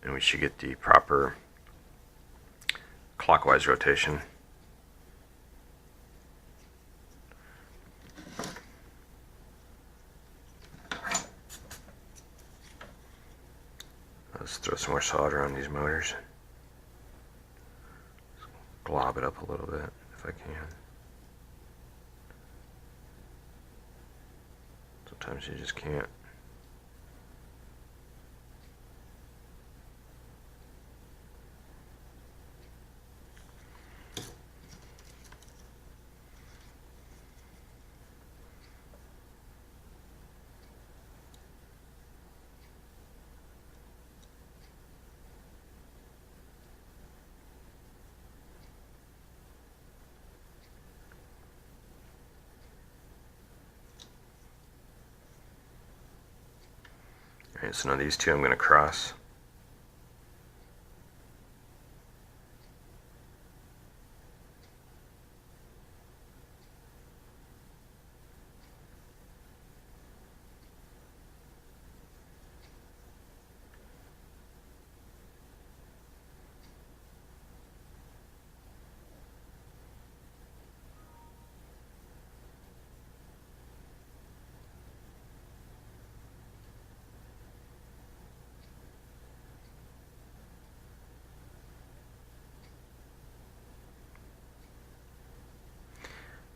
And we should get the proper clockwise rotation. Let's throw some more solder on these motors. Glob it up a little bit if I can. Sometimes you just can't. Alright, so now these two I'm going to cross.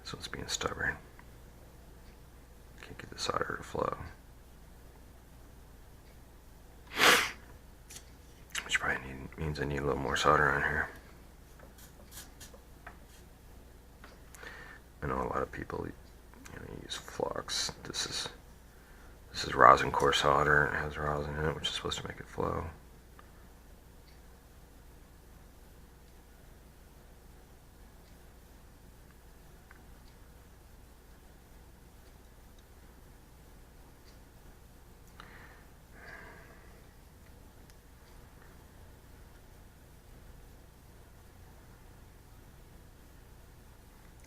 This one's being stubborn. Can't get the solder to flow. Which probably means I need a little more solder on here. I know a lot of people use flux. This is rosin core solder, and it has rosin in it, which is supposed to make it flow.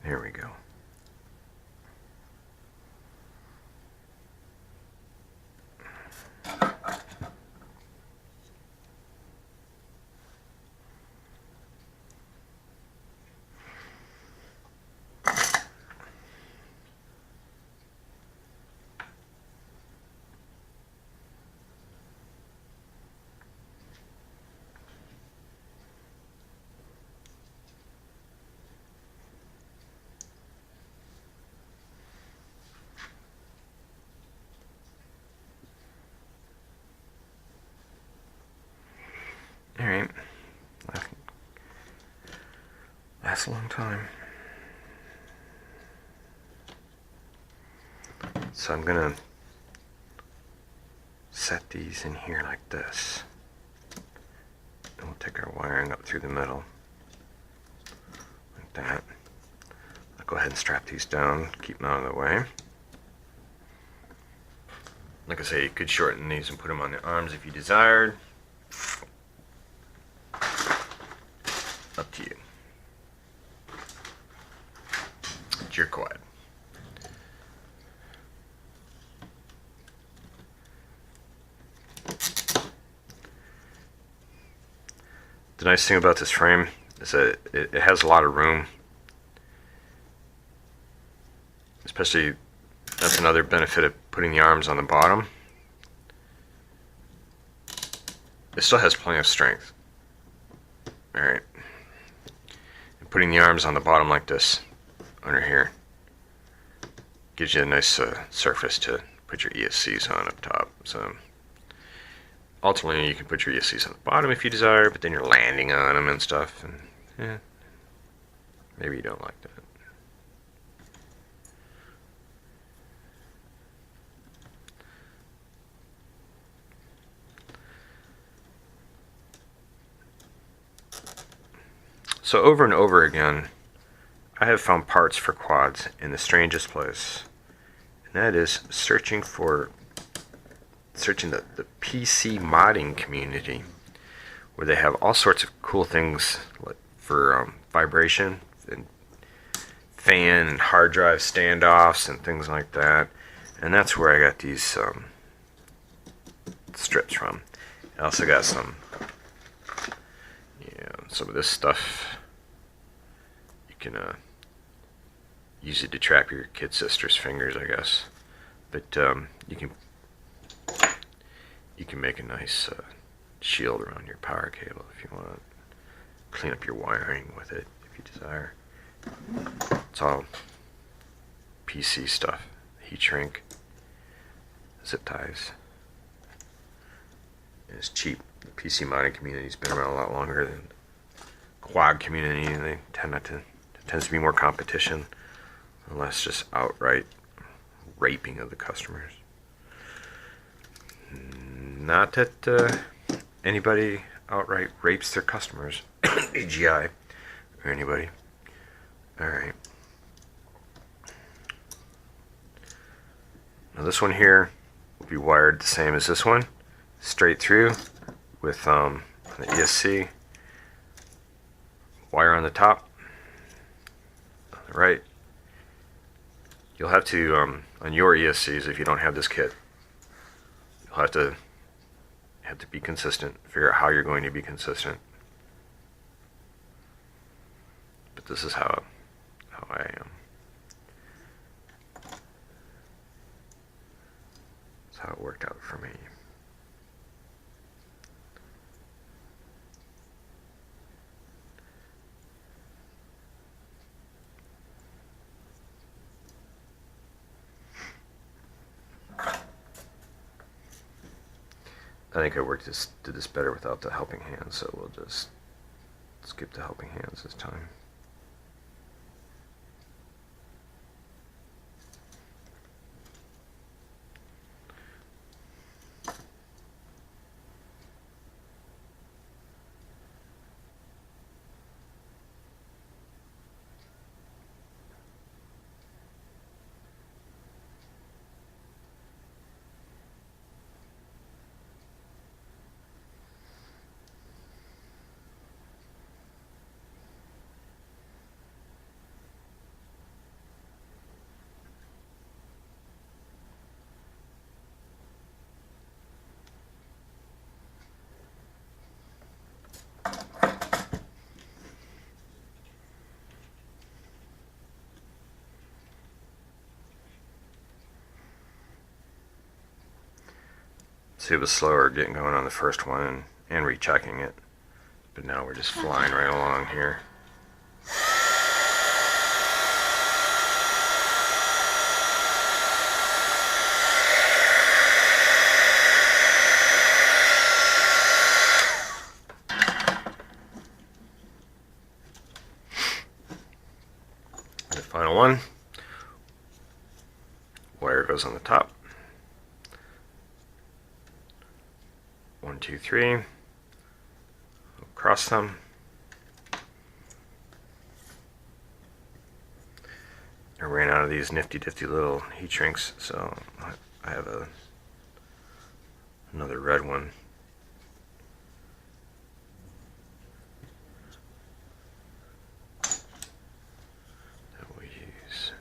Here we go. Alright, lasts a long time. So I'm gonna set these in here like this. And we'll take our wiring up through the middle, like that. I'll go ahead and strap these down, keep them out of the way. Like I say, you could shorten these and put them on the arms if you desired. Up to you. It's your quad. The nice thing about this frame is that it has a lot of room. Especially, that's another benefit of putting the arms on the bottom. It still has plenty of strength. Alright. Putting the arms on the bottom like this, under here, gives you a nice surface to put your ESCs on up top. So ultimately you can put your ESCs on the bottom if you desire, but then you're landing on them and stuff, and yeah, maybe you don't like that. So over and over again, I have found parts for quads in the strangest place, and that is searching the PC modding community, where they have all sorts of cool things for vibration and fan and hard drive standoffs and things like that. And that's where I got these strips from. I also got some of this stuff. You can use it to trap your kid sister's fingers, I guess. But you can make a nice shield around your power cable if you want to clean up your wiring with it if you desire. It's all PC stuff. Heat shrink, zip ties. And it's cheap. The PC modding community's been around a lot longer than the quad community, and they tend not to. There tends to be more competition, and less just outright raping of the customers. Not that anybody outright rapes their customers, AGI, or anybody. Alright. Now this one here will be wired the same as this one, straight through with the ESC wire on the top, on the right. You'll have to, on your ESCs, if you don't have this kit, you'll have to be consistent, figure out how you're going to be consistent. But this is how I am. That's how it worked out for me. I think I did this better without the helping hands, so we'll just skip the helping hands this time. See, it was slower getting going on the first one and rechecking it, but now we're just flying right along here. The final one, wire goes on the top. 1, 2, 3. We'll cross them. I ran out of these nifty little heat shrinks, so I have another red one. That we'll use.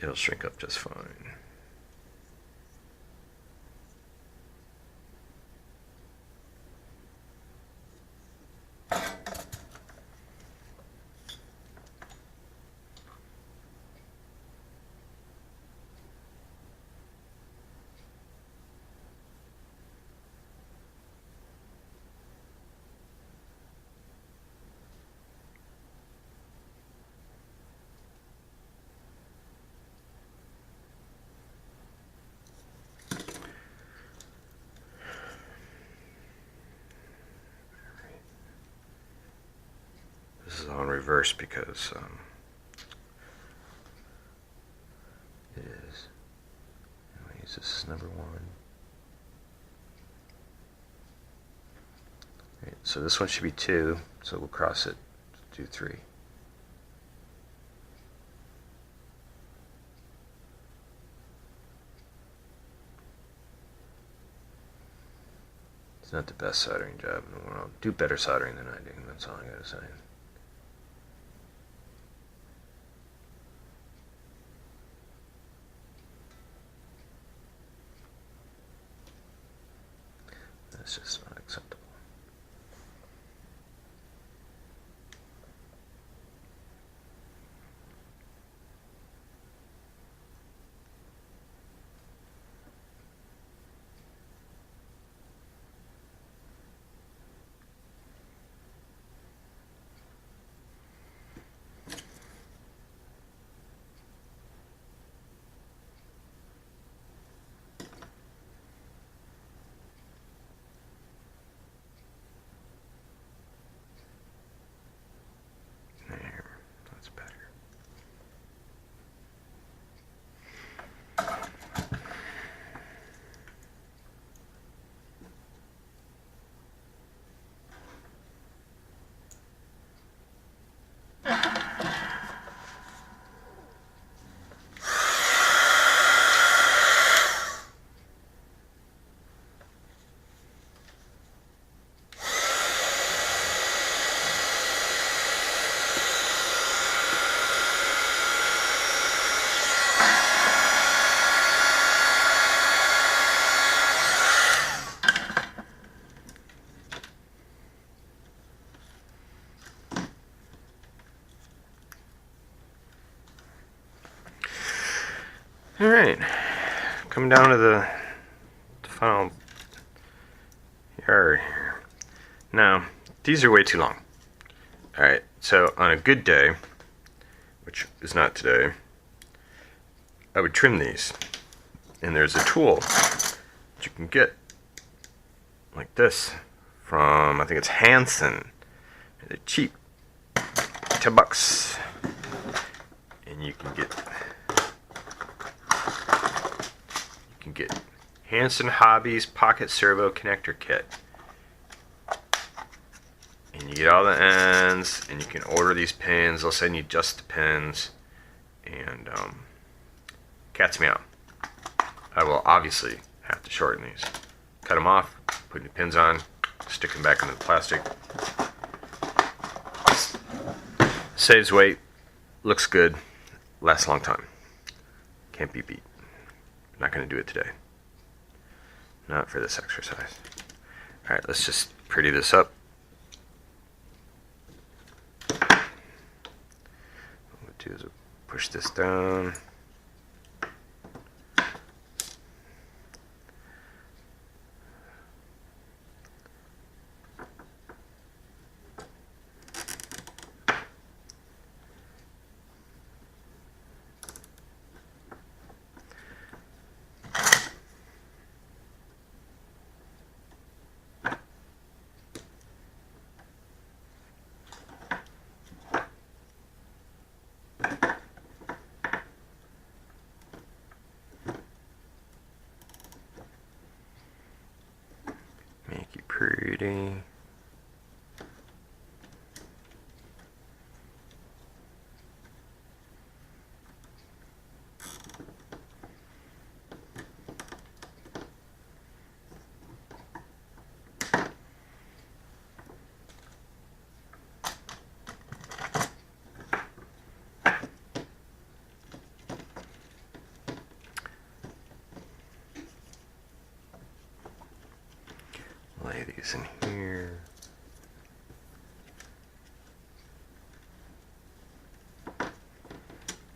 It'll shrink up just fine. This is on reverse because it is. I'll use this as number 1. Right, so this one should be 2, so we'll cross it to do 3. It's not the best soldering job in the world. Do better soldering than I do, that's all I gotta say. It's just not acceptable. That's better. Alright, coming down to the final yard here. Now, these are way too long. Alright, so on a good day, which is not today, I would trim these. And there's a tool that you can get like this from, I think it's Hanson. They're cheap, $10. And you can get Hanson Hobbies Pocket Servo Connector Kit. And you get all the ends, and you can order these pins. They'll send you just the pins. And cat's meow. I will obviously have to shorten these. Cut them off, put new pins on, stick them back into the plastic. Saves weight, looks good, lasts a long time. Can't be beat. Not going to do it today. Not for this exercise. Alright, let's just pretty this up. What we'll do is we'll push this down. Make it pretty. Lay these in here.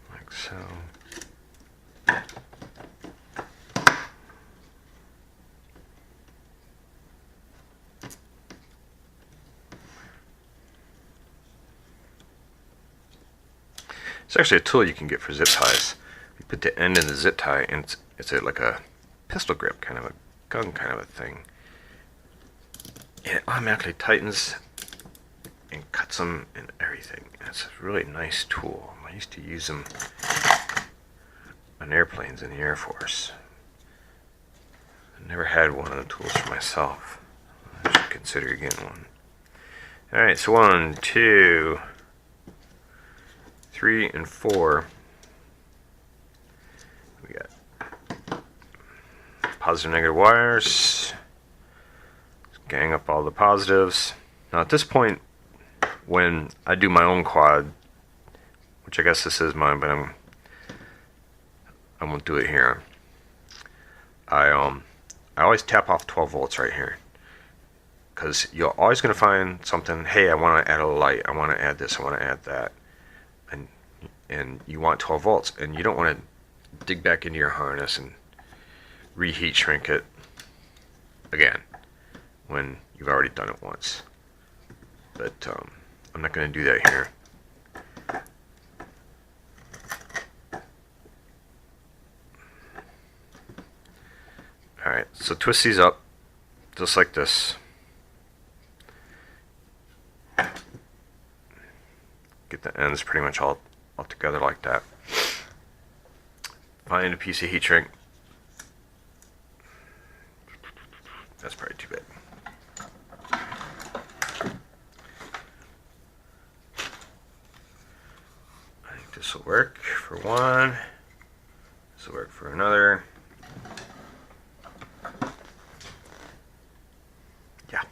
Like so. It's actually a tool you can get for zip ties. You put the end in the zip tie, and it's like a pistol grip, kind of a gun kind of a thing. It automatically tightens and cuts them and everything. It's a really nice tool. I used to use them on airplanes in the Air Force. I never had one of the tools for myself. I should consider getting one. Alright, so 1, 2, 3, and 4. We got positive, negative wires. Gang up all the positives. Now at this point, when I do my own quad, which I guess this is mine, but I won't do it here. I always tap off 12 volts right here, because you're always going to find something. Hey, I want to add a light. I want to add this. I want to add that. And you want 12 volts, and you don't want to dig back into your harness and reheat shrink it again when you've already done it once. But I'm not going to do that here. Alright, so twist these up just like this. Get the ends pretty much all together like that. Find a piece of heat shrink. That's probably too big. I think this will work for one. This will work for another. Yeah.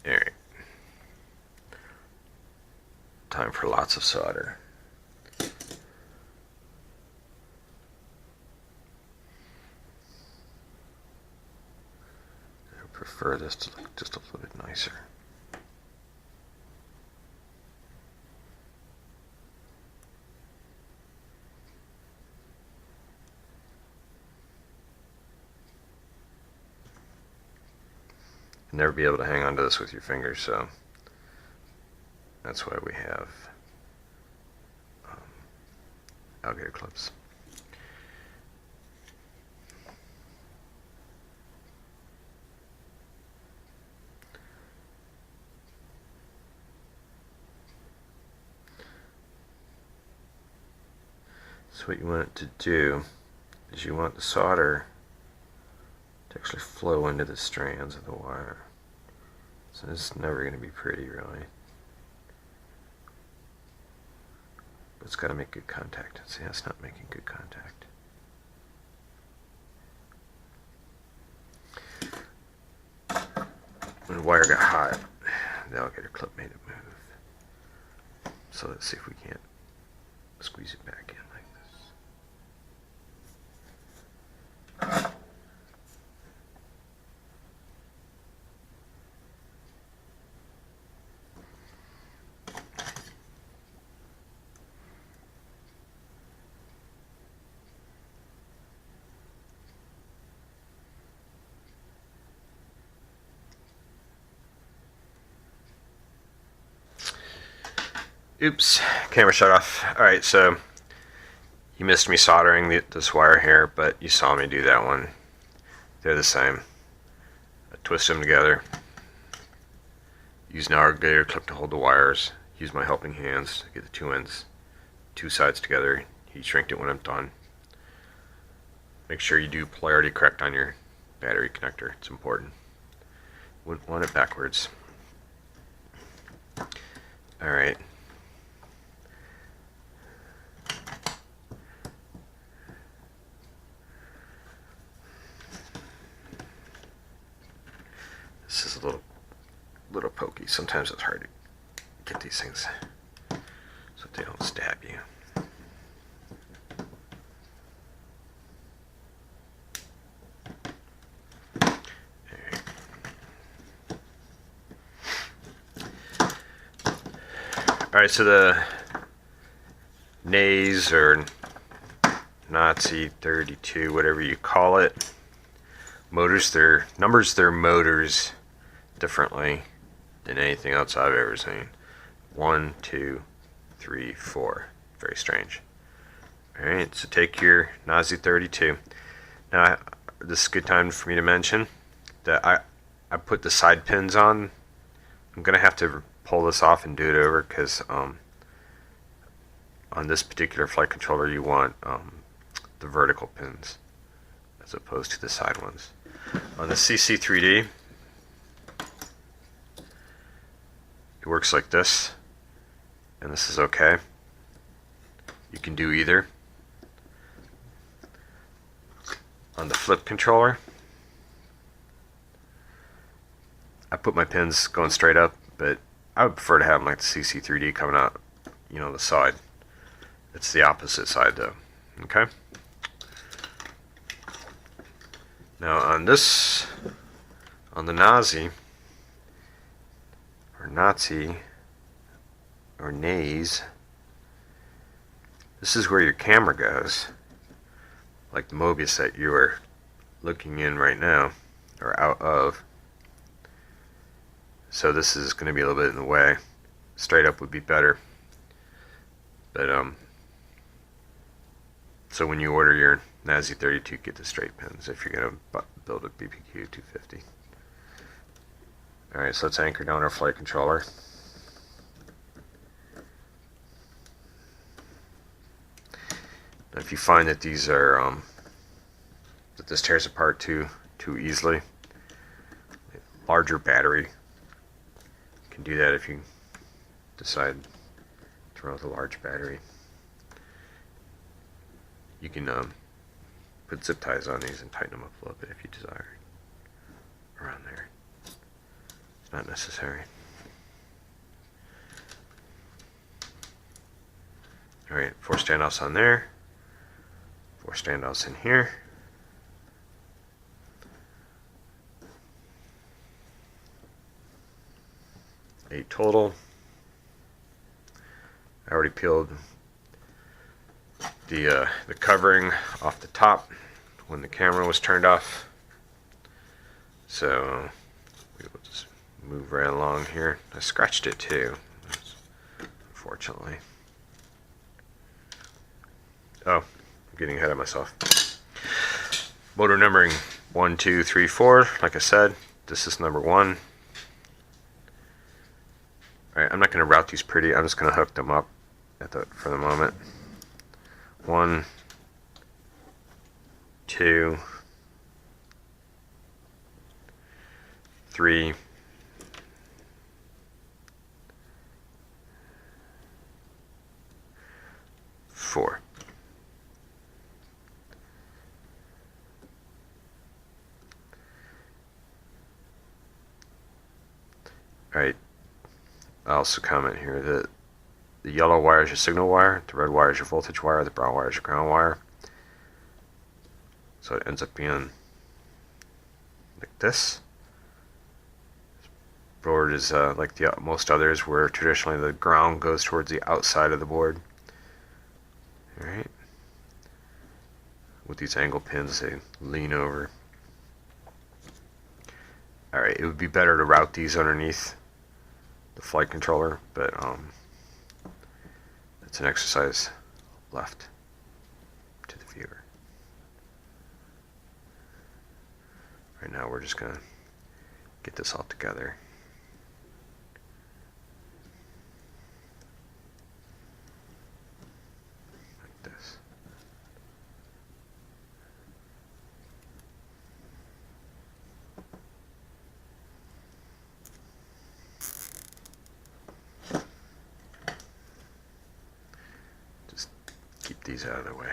Alright. Time for lots of solder. I prefer this to look just a little bit nicer. Never be able to hang on to this with your fingers, so that's why we have alligator clips. So what you want it to do is you want the solder to actually flow into the strands of the wire. So this is never going to be pretty, really. But it's got to make good contact. See, that's not making good contact. When the wire got hot, the alligator clip made it move. So let's see if we can't squeeze it back in like this. Oops, camera shut off. Alright, so you missed me soldering this wire here, but you saw me do that one. They're the same. I twist them together. Use an alligator clip to hold the wires. Use my helping hands to get the two sides together. Heat shrink it when I'm done. Make sure you do polarity correct on your battery connector. It's important. Wouldn't want it backwards. Alright. This is a little pokey. Sometimes it's hard to get these things so they don't stab you. Alright, so the Naze or Naze 32, whatever you call it, numbers their motors differently than anything else I've ever seen. 1, 2, 3, 4. Very strange. Alright, so take your Naze 32. Now, this is a good time for me to mention that I put the side pins on. I'm going to have to pull this off and do it over because on this particular flight controller you want the vertical pins as opposed to the side ones. On the CC3D, it works like this, and this is okay. You can do either. On the flip controller, I put my pins going straight up, but I would prefer to have them like the CC3D coming out, you know, the side. It's the opposite side though. Okay. Now on this, on the Naze, or Nazi, or Naze, this is where your camera goes, like the Mobius that you are looking in right now, or out of. So this is going to be a little bit in the way. Straight up would be better. But so when you order your Naze 32, get the straight pins if you're going to build a BPQ 250. Alright, so let's anchor down our flight controller. Now if you find that these are that this tears apart too easily, larger battery, you can do that if you decide to run with a large battery. You can put zip ties on these and tighten them up a little bit if you desire. Around there. It's not necessary. Alright, 4 standoffs on there. 4 standoffs in here. Eight total. I already peeled the covering off the top when the camera was turned off. So we will just move right along here. I scratched it too, unfortunately. Oh, I'm getting ahead of myself. Motor numbering 1, 2, 3, 4. Like I said, this is number 1. Alright, I'm not going to route these pretty. I'm just going to hook them up for the moment. 1, 2, 3, 4. Alright, I also comment here that the yellow wire is your signal wire, the red wire is your voltage wire, the brown wire is your ground wire. So it ends up being like this. Board is like most others, where traditionally the ground goes towards the outside of the board. Alright. With these angle pins, they lean over. Alright, it would be better to route these underneath the flight controller, but it's an exercise left to the viewer. Right now we're just going to get this all together. Like this. Just keep these out of the way.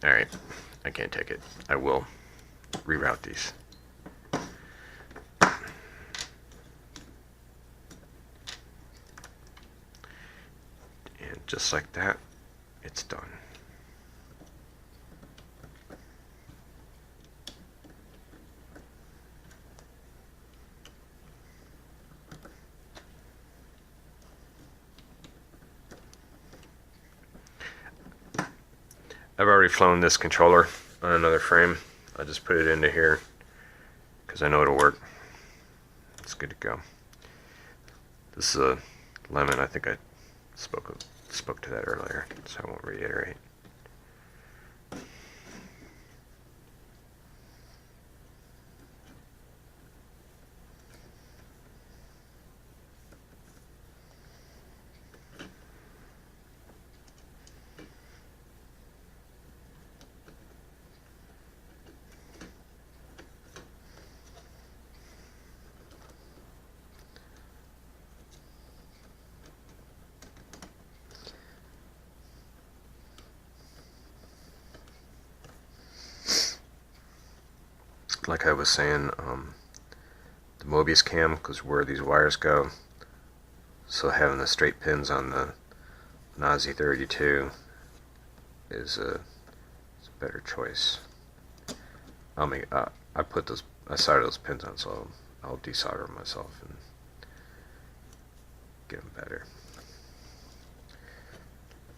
Alright, I can't take it. I will reroute these. And just like that, it's done. I've already flown this controller on another frame. I just put it into here because I know it'll work. It's good to go. This is a lemon. I think I spoke to that earlier, so I won't reiterate. Like I was saying, the Mobius cam goes where these wires go, so having the straight pins on the Naze 32 is a better choice. I soldered those pins on, so I'll desolder them myself and get them better.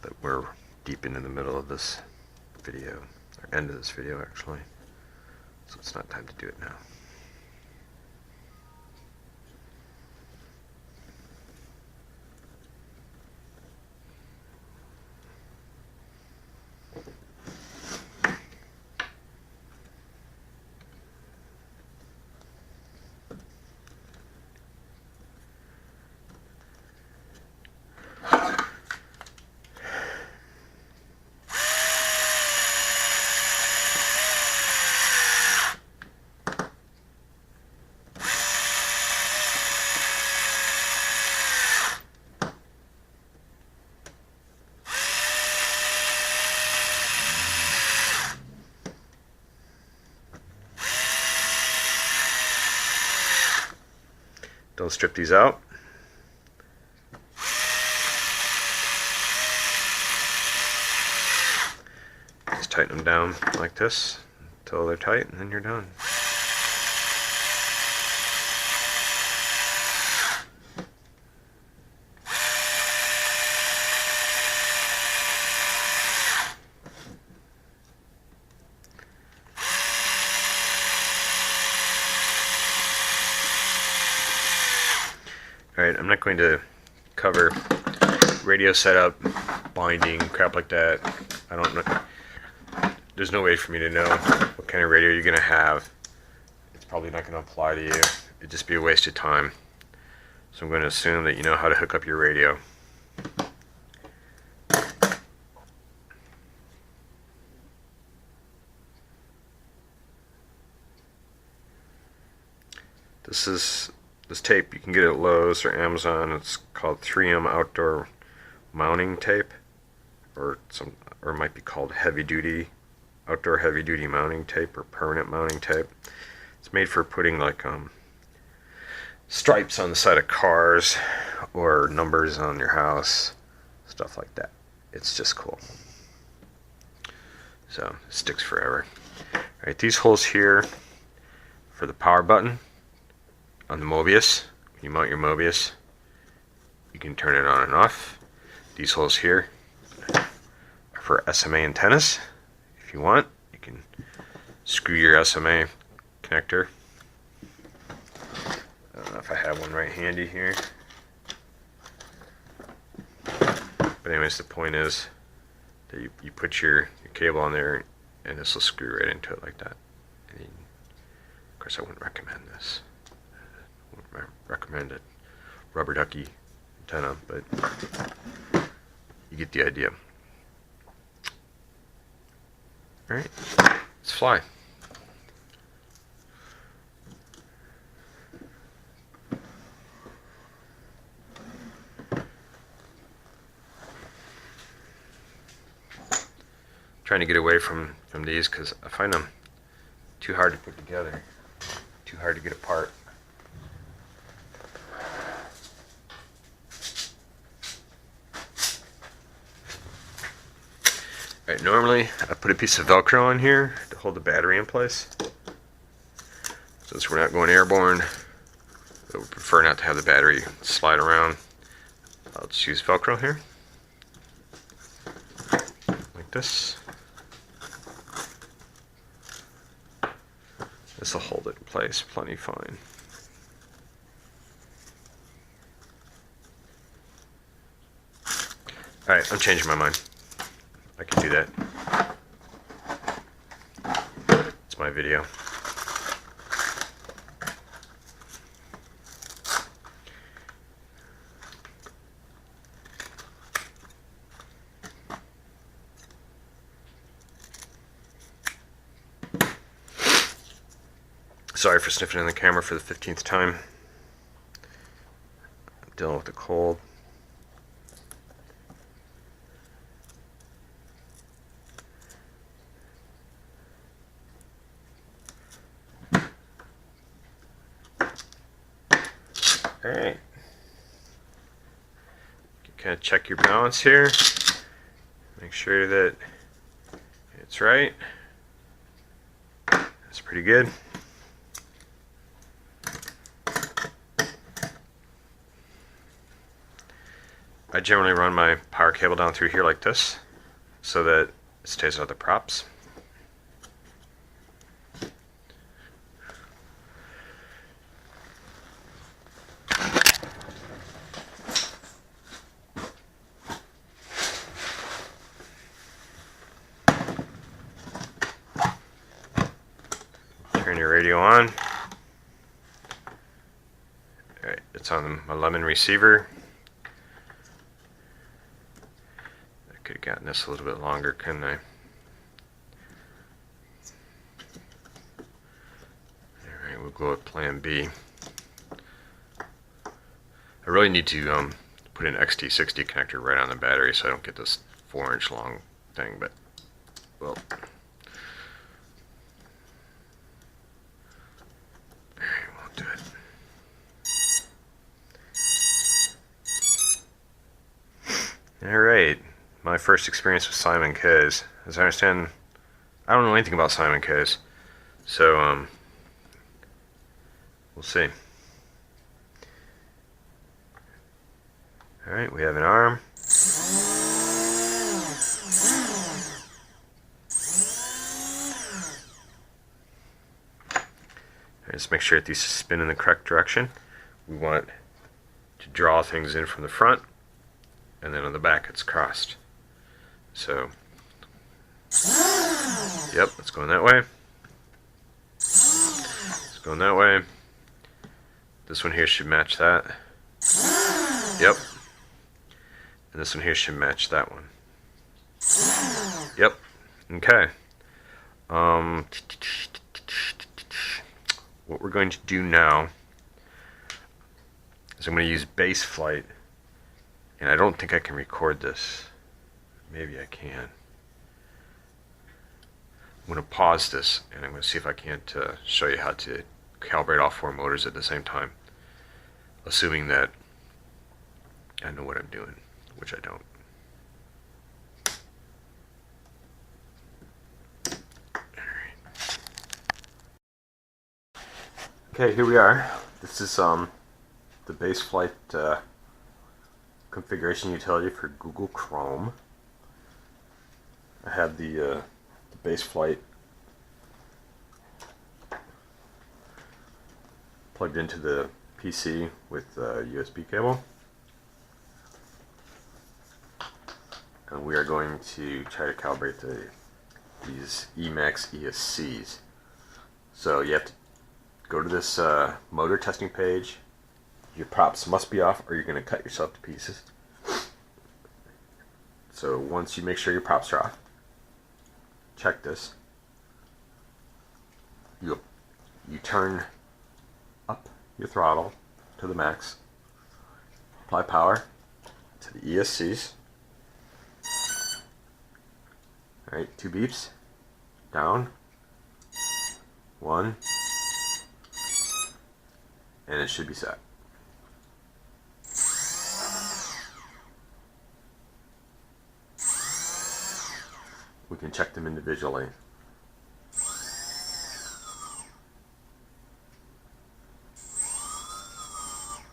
But we're deep into the middle of this video, or end of this video actually, so it's not time to do it now. Don't strip these out. Just tighten them down like this until they're tight, and then you're done. Alright, I'm not going to cover radio setup, binding, crap like that. I don't know. There's no way for me to know what kind of radio you're going to have. It's probably not going to apply to you. It'd just be a waste of time. So I'm going to assume that you know how to hook up your radio. This tape you can get at Lowe's or Amazon. It's called 3M outdoor mounting tape, or it might be called outdoor heavy duty mounting tape, or permanent mounting tape. It's made for putting like stripes on the side of cars or numbers on your house, stuff like that. It's just cool. So it sticks forever. Alright, these holes here for the power button on the Mobius. When you mount your Mobius, you can turn it on and off. These holes here are for SMA antennas. If you want, you can screw your SMA connector. I don't know if I have one right handy here. But anyways, the point is that you put your cable on there, and this will screw right into it like that. And of course, I wouldn't recommend this. I recommend a rubber ducky antenna, but you get the idea. Alright, let's fly. Trying to get away from these because I find them too hard to put together, too hard to get apart. Alright, normally I put a piece of Velcro on here to hold the battery in place. Since we're not going airborne, I would prefer not to have the battery slide around. I'll just use Velcro here, like this. This will hold it in place plenty fine. Alright, I'm changing my mind. I can do that. It's my video. Sorry for sniffing in the camera for the 15th time. I'm dealing with a cold. Alright. Kind of check your balance here. Make sure that it's right. That's pretty good. I generally run my power cable down through here like this so that it stays out of the props. Turn your radio on. Alright, it's on my lemon receiver. I could have gotten this a little bit longer, couldn't I? Alright, we'll go with plan B. I really need to put an XT60 connector right on the battery so I don't get this 4-inch long thing, but well. Do it. Alright, my first experience with Simon Case. As I understand, I don't know anything about Simon Case, so we'll see. Alright, we have an arm. Just make sure that these spin in the correct direction. We want to draw things in from the front, and then on the back it's crossed. So, yep, it's going that way. It's going that way. This one here should match that. Yep. And this one here should match that one. Yep. Okay. What we're going to do now is I'm going to use baseflight, and I don't think I can record this. Maybe I can. I'm going to pause this, and I'm going to see if I can't show you how to calibrate all 4 motors at the same time, assuming that I know what I'm doing, which I don't. Okay, here we are. This is the baseflight configuration utility for Google Chrome. I have the baseflight plugged into the PC with a USB cable. And we are going to try to calibrate these Emax ESCs. So you have to go to this motor testing page. Your props must be off or you're going to cut yourself to pieces. So once you make sure your props are off, check this. You turn up your throttle to the max. Apply power to the ESCs. Alright, 2 beeps. Down. 1. And it should be set. We can check them individually.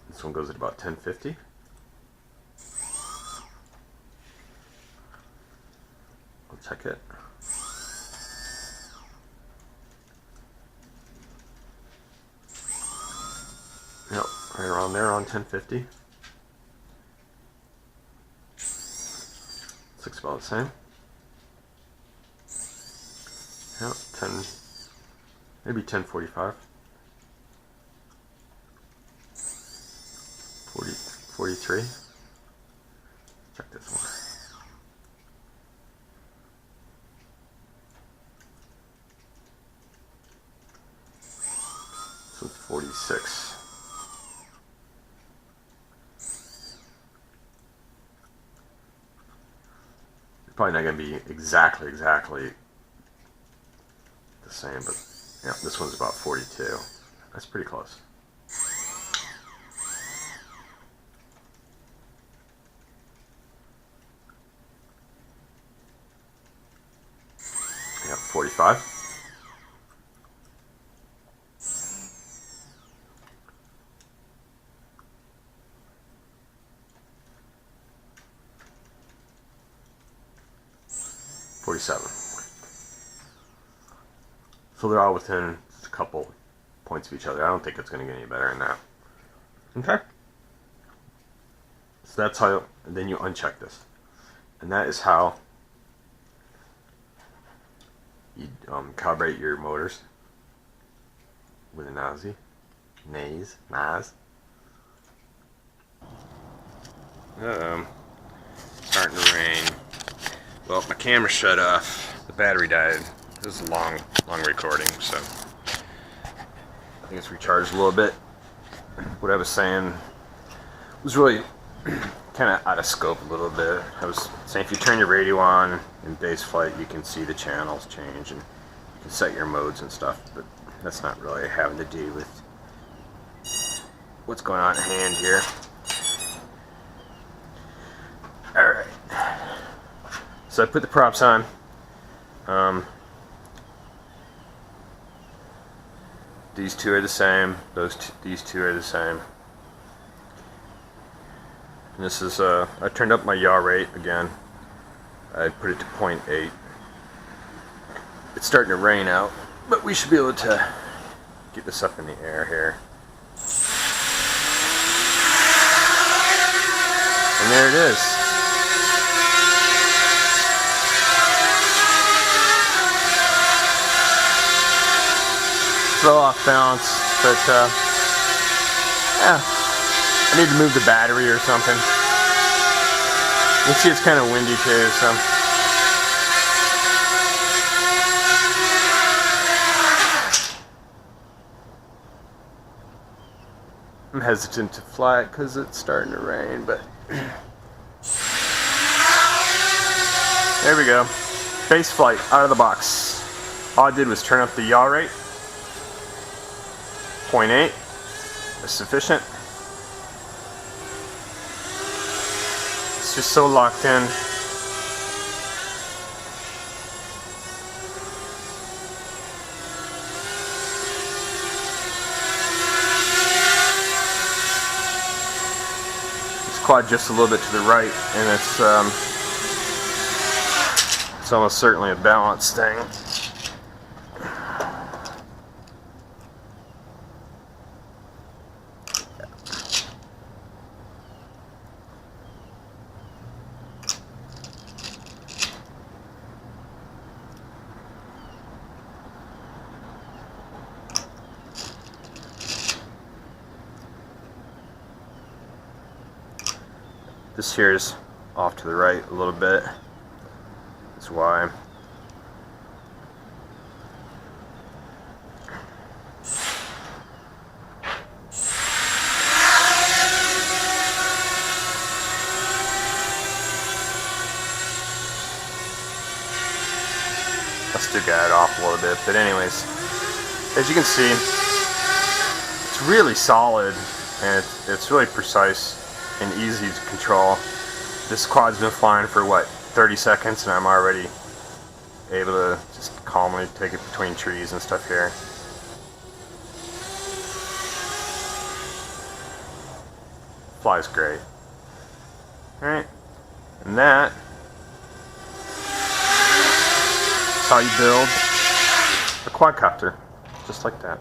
This one goes at about 1050. I'll check it. Yep, right around there on 1050. about the same. Yeah, 10, maybe 1045. 43. Check this one. So it's 46. It's probably not going to be exactly the same, but yeah, this one's about 42. That's pretty close. Yep, 45. So they're all within a couple points of each other. I don't think it's going to get any better than that. Okay. So that's how, and then you uncheck this. And that is how you calibrate your motors with a Naze. Starting to rain. Well, my camera shut off. The battery died. This is a long recording, so I think it's recharged a little bit. What I was saying was really kind of out of scope a little bit. I was saying if you turn your radio on in baseflight, you can see the channels change and you can set your modes and stuff, but that's not really having to do with what's going on at hand here. Alright. So I put the props on. These two are the same. These two are the same. And this is I turned up my yaw rate again. I put it to 0.8. It's starting to rain out, but we should be able to get this up in the air here. And there it is. A little off balance, but yeah, I need to move the battery or something. You can see it's kind of windy too, so I'm hesitant to fly it because it's starting to rain, but there we go. Base flight out of the box. All I did was turn up the yaw rate. 0.8 is sufficient. It's just so locked in. It's quad just a little bit to the right, and it's almost certainly a balance thing. This here is off to the right a little bit. That's why. I still got it off a little bit, but anyways, as you can see, it's really solid and it's really precise and easy to control. This quad's been flying for what, 30 seconds, and I'm already able to just calmly take it between trees and stuff here. Flies great. Alright, and that's how you build a quadcopter, just like that.